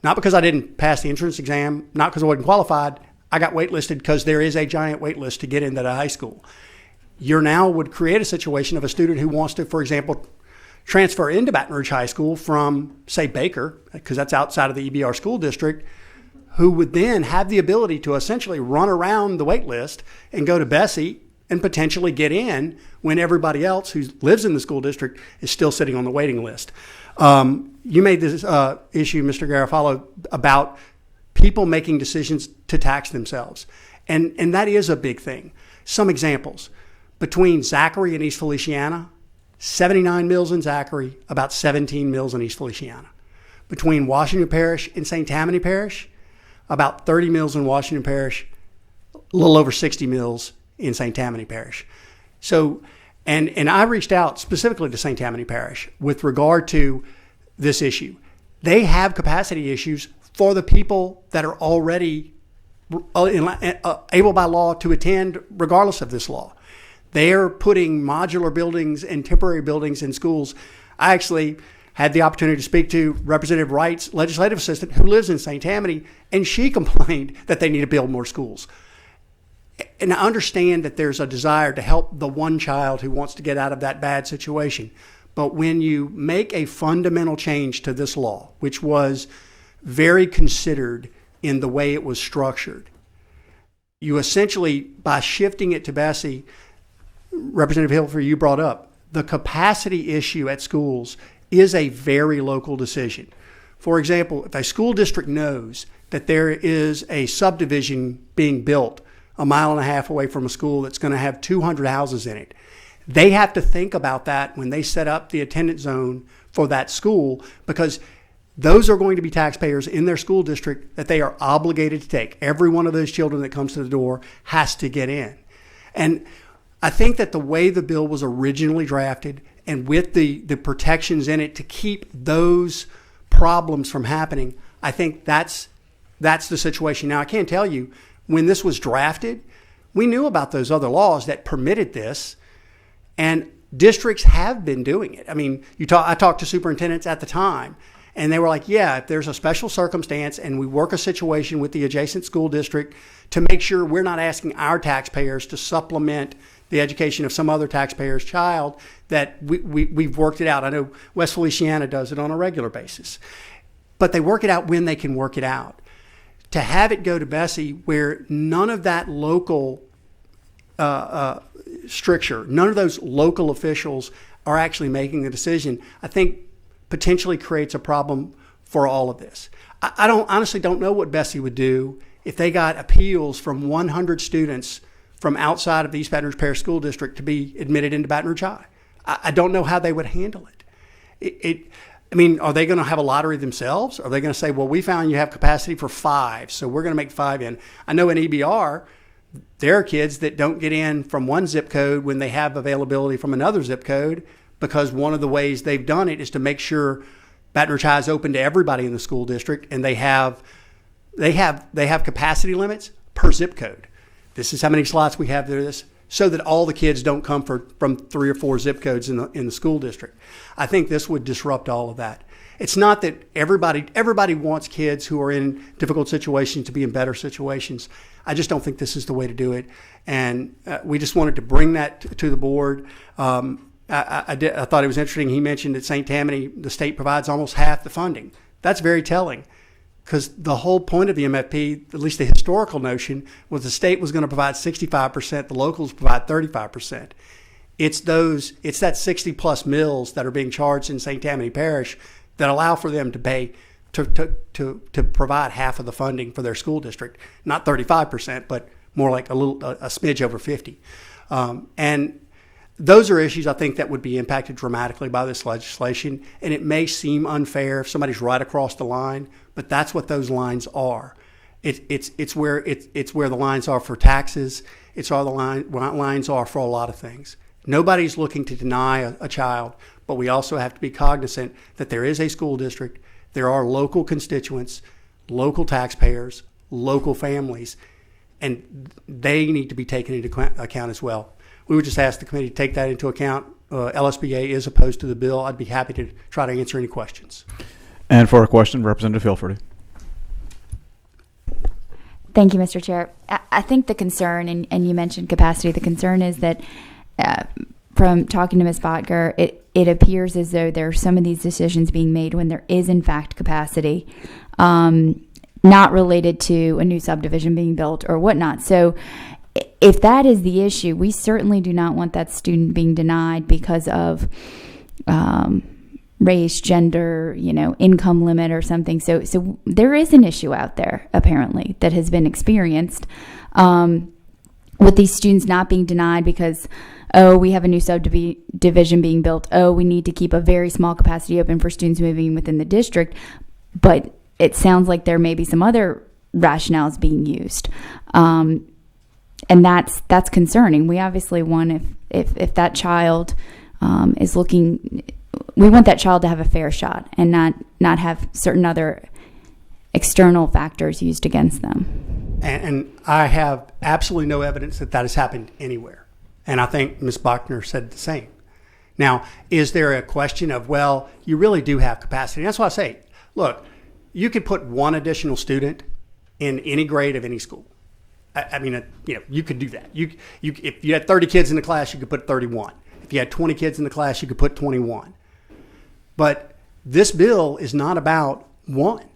Not because I didn't pass the entrance exam, not because I wasn't qualified. I got waitlisted because there is a giant wait list to get into the high school. You now would create a situation of a student who wants to, for example, transfer into Baton Rouge High School from, say, Baker, because that's outside of the EBR school district. who would then have the ability to essentially run around the wait list and go to Bessie and potentially get in when everybody else who lives in the school district is still sitting on the waiting list. You made this issue, Mr. Garofalo, about people making decisions to tax themselves. And that is a big thing. Some examples. Between Zachary and East Feliciana, 79 mills in Zachary, about 17 mills in East Feliciana. Between Washington Parish and St. Tammany Parish, about 30 mills in Washington Parish, a little over 60 mills in St. Tammany Parish. So, and I reached out specifically to St. Tammany Parish with regard to this issue. They have capacity issues for the people that are already able by law to attend regardless of this law. They're putting modular buildings and temporary buildings in schools. I actually had the opportunity to speak to Representative Wright's legislative assistant who lives in St. Tammany, and she complained that they need to build more schools. And I understand that there's a desire to help the one child who wants to get out of that bad situation. But when you make a fundamental change to this law, which was very considered in the way it was structured, you essentially, by shifting it to Bessie, Representative Hilfer, you brought up, the capacity issue at schools is a very local decision. For example, if a school district knows that there is a subdivision being built a mile and a half away from a school that's going to have 200 houses in it, they have to think about that when they set up the attendance zone for that school, because those are going to be taxpayers in their school district that they are obligated to take. Every one of those children that comes to the door has to get in. And I think that the way the bill was originally drafted and with the protections in it to keep those problems from happening, I think that's the situation. Now, I can tell you, when this was drafted, we knew about those other laws that permitted this, and districts have been doing it. I mean, I talked to superintendents at the time, and they were like, yeah, if there's a special circumstance and we work a situation with the adjacent school district to make sure we're not asking our taxpayers to supplement the education of some other taxpayer's child, that we've worked it out. I know West Feliciana does it on a regular basis. But they work it out when they can work it out. To have it go to Bessie where none of that local stricture, none of those local officials are actually making the decision, I think potentially creates a problem for all of this. I honestly don't know what Bessie would do if they got appeals from 100 students from outside of the East Baton Rouge Parish School District to be admitted into Baton Rouge High. I don't know how they would handle it. I mean, are they going to have a lottery themselves? Are they going to say, well, we found you have capacity for 5, so we're going to make 5 in? I know in EBR, there are kids that don't get in from one zip code when they have availability from another zip code, because one of the ways they've done it is to make sure Baton Rouge High is open to everybody in the school district, and they have capacity limits per zip code. This is how many slots we have there, so that all the kids don't come from 3 or 4 zip codes in the school district. I think this would disrupt all of that. It's not that everybody wants kids who are in difficult situations to be in better situations. I just don't think this is the way to do it. And we just wanted to bring that to the board. I thought it was interesting. He mentioned that St. Tammany, the state provides almost half the funding. That's very telling, because the whole point of the MFP, at least the historical notion, was the state was going to provide 65%, the locals provide 35%. It's that 60 plus mills that are being charged in St. Tammany Parish that allow for them to pay to provide half of the funding for their school district, not 35%, but more like a smidge over 50. And those are issues I think that would be impacted dramatically by this legislation, and it may seem unfair if somebody's right across the line, but that's what those lines are. It's where the lines are for taxes. It's all the lines are for a lot of things. Nobody's looking to deny a child, but we also have to be cognizant that there is a school district, there are local constituents, local taxpayers, local families, and they need to be taken into account as well. We would just ask the committee to take that into account. LSBA is opposed to the bill. I'd be happy to try to answer any questions. And for a question, Representative Hilferty. Thank you, Mr. Chair. I think the concern, and you mentioned capacity, the concern is that from talking to Ms. Botger, it appears as though there are some of these decisions being made when there is, in fact, capacity not related to a new subdivision being built or whatnot. So if that is the issue, we certainly do not want that student being denied because of race, gender, income limit or something. So there is an issue out there, apparently, that has been experienced with these students not being denied because, oh, we have a new subdivision being built. Oh, we need to keep a very small capacity open for students moving within the district. But it sounds like there may be some other rationales being used. And that's concerning. We obviously want, if that child is looking, we want that child to have a fair shot and not have certain other external factors used against them. And I have absolutely no evidence that has happened anywhere. And I think Ms. Bachner said the same. Now, is there a question of, well, you really do have capacity? That's why I say, look, you could put one additional student in any grade of any school. I mean, you could do that. If you had 30 kids in the class, you could put 31. If you had 20 kids in the class, you could put 21. But this bill is not about one.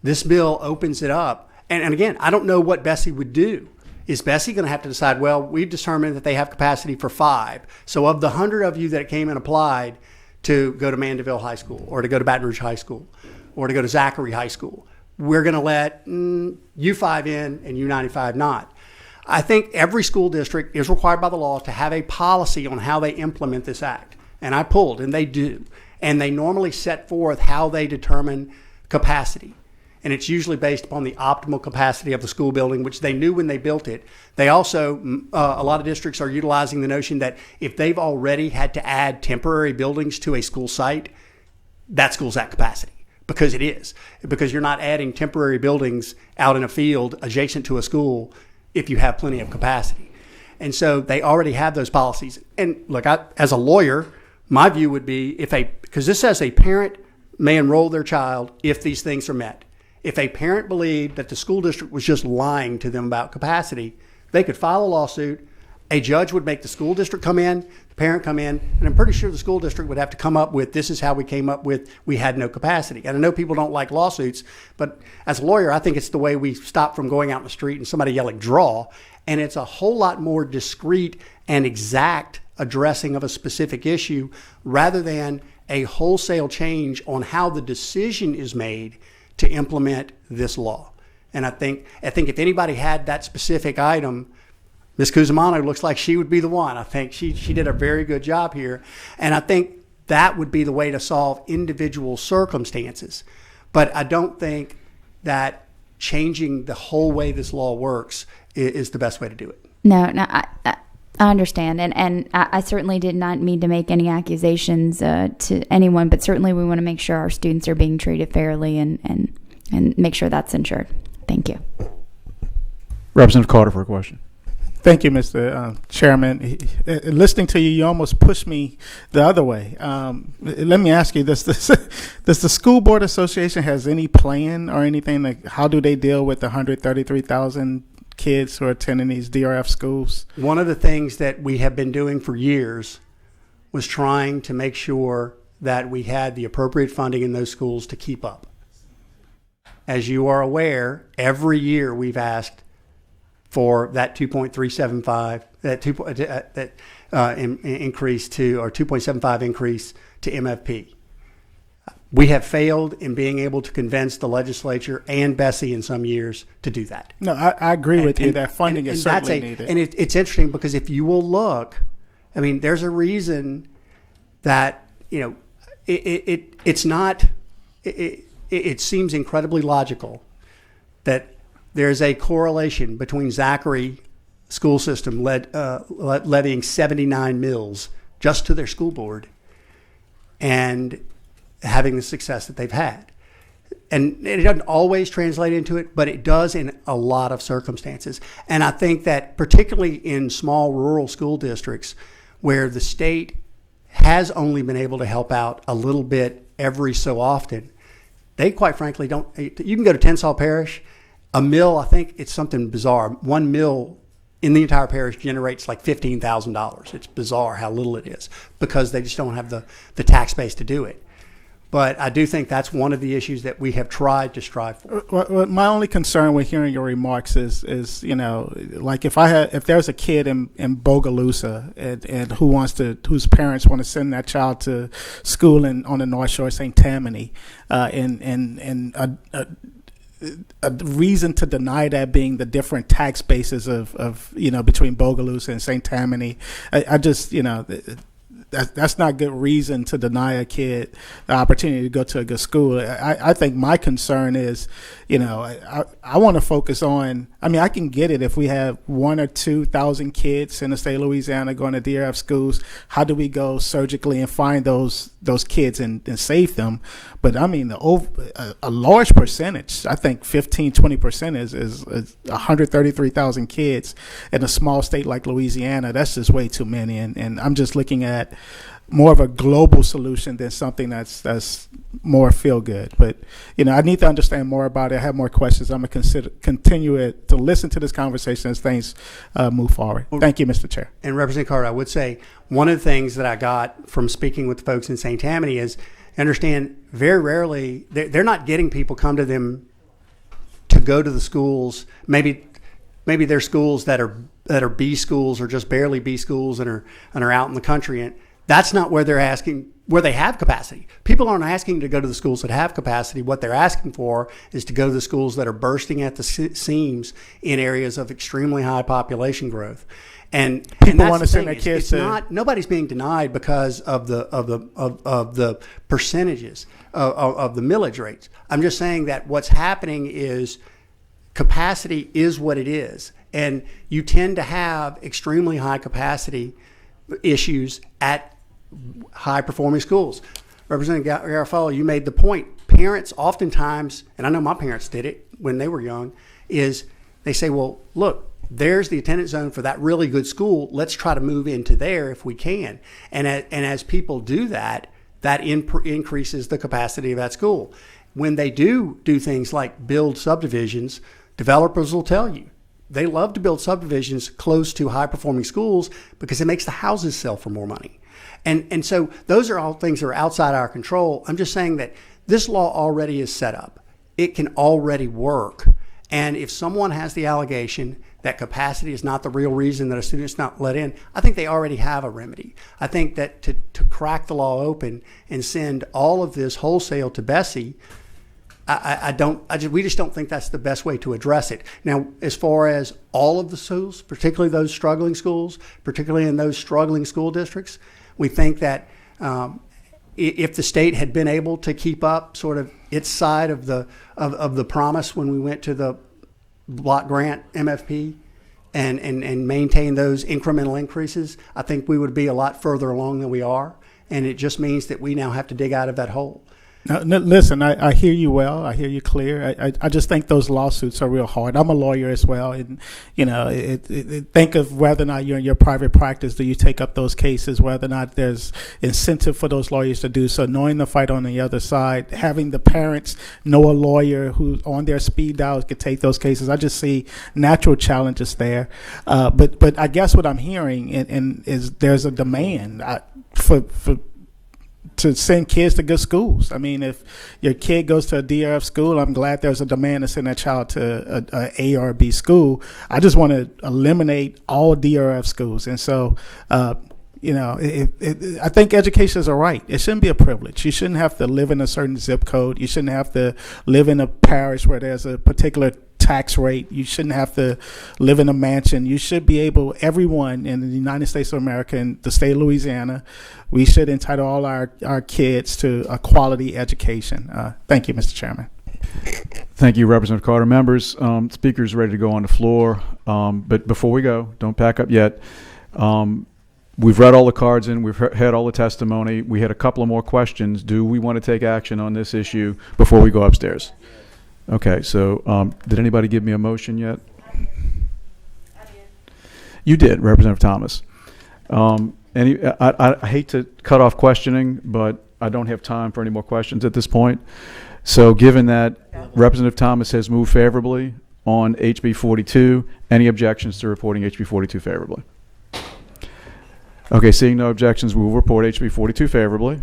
This bill opens it up. And again, I don't know what Bessie would do. Is Bessie going to have to decide, well, we've determined that they have capacity for 5. So of the 100 of you that came and applied to go to Mandeville High School or to go to Baton Rouge High School or to go to Zachary High School, we're going to let you 5 in and you 95 not. I think every school district is required by the law to have a policy on how they implement this act. And I pulled, and they do. And they normally set forth how they determine capacity. And it's usually based upon the optimal capacity of the school building, which they knew when they built it. They also, a lot of districts are utilizing the notion that if they've already had to add temporary buildings to a school site, that school's at capacity. Because it is. Because you're not adding temporary buildings out in a field adjacent to a school if you have plenty of capacity. And so they already have those policies. And look, as a lawyer, my view would be because this says a parent may enroll their child if these things are met. If a parent believed that the school district was just lying to them about capacity, they could file a lawsuit. A judge would make the school district come in, the parent come in, and I'm pretty sure the school district would have to come up with, this is how we came up with, we had no capacity. And I know people don't like lawsuits, but as a lawyer, I think it's the way we stop from going out in the street and somebody yelling, draw. And it's a whole lot more discreet and exact addressing of a specific issue rather than a wholesale change on how the decision is made to implement this law. And I think if anybody had that specific item, Ms. Cusimano looks like she would be the one. I think she did a very good job here. And I think that would be the way to solve individual circumstances. But I don't think that changing the whole way this law works is the best way to do it. No, I understand. And I certainly did not mean to make any accusations to anyone, but certainly we want to make sure our students are being treated fairly and make sure that's ensured. Thank you. Representative Carter for a question. Thank you, Mr. Chairman. Listening to you, you almost pushed me the other way. Let me ask you this. Does the School Board Association has any plan or anything? Like, how do they deal with the 133,000 kids who are attending these DRF schools? One of the things that we have been doing for years was trying to make sure that we had the appropriate funding in those schools to keep up. As you are aware, every year we've asked for that 2.375, increase to, or 2.75 increase to MFP. We have failed in being able to convince the legislature and Bessie in some years to do that. No, I agree with you that funding is certainly needed. And it's interesting because if you will look, I mean, there's a reason that, it seems incredibly logical that there's a correlation between Zachary school system levying 79 mills just to their school board and having the success that they've had. And it doesn't always translate into it, but it does in a lot of circumstances. And I think that particularly in small rural school districts where the state has only been able to help out a little bit every so often, they quite frankly don't. You can go to Tensall Parish, a mill, I think it's something bizarre. 1 mill in the entire parish generates like $15,000. It's bizarre how little it is because they just don't have the tax base to do it. But I do think that's one of the issues that we have tried to strive for. Well, my only concern with hearing your remarks is like if there's a kid in Bogalusa and whose parents want to send that child to school on the North Shore of St. Tammany, and a reason to deny that being the different tax bases of between Bogalusa and St. Tammany, I just that's not good reason to deny a kid the opportunity to go to a good school. I think my concern is, I want to focus on, I can get it if we have 1,000 or 2,000 kids in the state of Louisiana going to DRF schools. How do we go surgically and find those kids and save them? But a large percentage, I think 15-20% is 133,000 kids in a small state like Louisiana. That's just way too many. And I'm just looking at more of a global solution than something that's more feel good. But I need to understand more about it. I have more questions. I'm going to continue to listen to this conversation as things move forward. Thank you, Mr. Chair. And Representative Carter, I would say one of the things that I got from speaking with the folks in St. Tammany is understand very rarely they're not getting people come to them to go to the schools. Maybe they're schools that are B schools or just barely B schools and are out in the country, and that's not where they're asking, where they have capacity. People aren't asking to go to the schools that have capacity. What they're asking for is to go to the schools that are bursting at the seams in areas of extremely high population growth. And people want to send their kids to. Nobody's being denied because of the percentages of the millage rates. I'm just saying that what's happening is capacity is what it is, and you tend to have extremely high capacity issues at high performing schools. Representative Garofalo, you made the point. Parents oftentimes, and I know my parents did it when they were young, is they say, well, look, there's the attendance zone for that really good school. Let's try to move into there if we can. And as people do that, increases the capacity of that school. When they do things like build subdivisions, developers will tell you they love to build subdivisions close to high performing schools because it makes the houses sell for more money. And so those are all things that are outside our control. I'm just saying that this law already is set up. It can already work. And if someone has the allegation that capacity is not the real reason that a student's not let in, I think they already have a remedy. I think that to crack the law open and send all of this wholesale to Bessie, we just don't think that's the best way to address it. Now, as far as all of the schools, particularly those struggling schools, particularly in those struggling school districts, we think that if the state had been able to keep up sort of its side of the promise when we went to the block grant MFP and maintain those incremental increases, I think we would be a lot further along than we are. And it just means that we now have to dig out of that hole. No, listen, I hear you well. I hear you clear. I just think those lawsuits are real hard. I'm a lawyer as well. And, think of whether or not you're in your private practice, do you take up those cases, whether or not there's incentive for those lawyers to do so, knowing the fight on the other side, having the parents know a lawyer who on their speed dial could take those cases. I just see natural challenges there. But I guess what I'm hearing is there's a demand for to send kids to good schools. I mean, if your kid goes to a DRF school, I'm glad there's a demand to send that child to a or B school. I just want to eliminate all DRF schools. And so, I think education is a right. It shouldn't be a privilege. You shouldn't have to live in a certain zip code. You shouldn't have to live in a parish where there's a particular tax rate. You shouldn't have to live in a mansion. You should be able, everyone in the United States of America and the state of Louisiana, we should entitle all our kids to a quality education. Thank you, Mr. Chairman. Thank you, Representative Carter. Members, speakers ready to go on the floor. But before we go, don't pack up yet. We've read all the cards in. We've had all the testimony. We had a couple of more questions. Do we want to take action on this issue before we go upstairs? Okay, so did anybody give me a motion yet? I did. You did, Representative Thomas. I hate to cut off questioning, but I don't have time for any more questions at this point. So given that Representative Thomas has moved favorably on HB42, any objections to reporting HB42 favorably? Okay, seeing no objections, we will report HB42 favorably.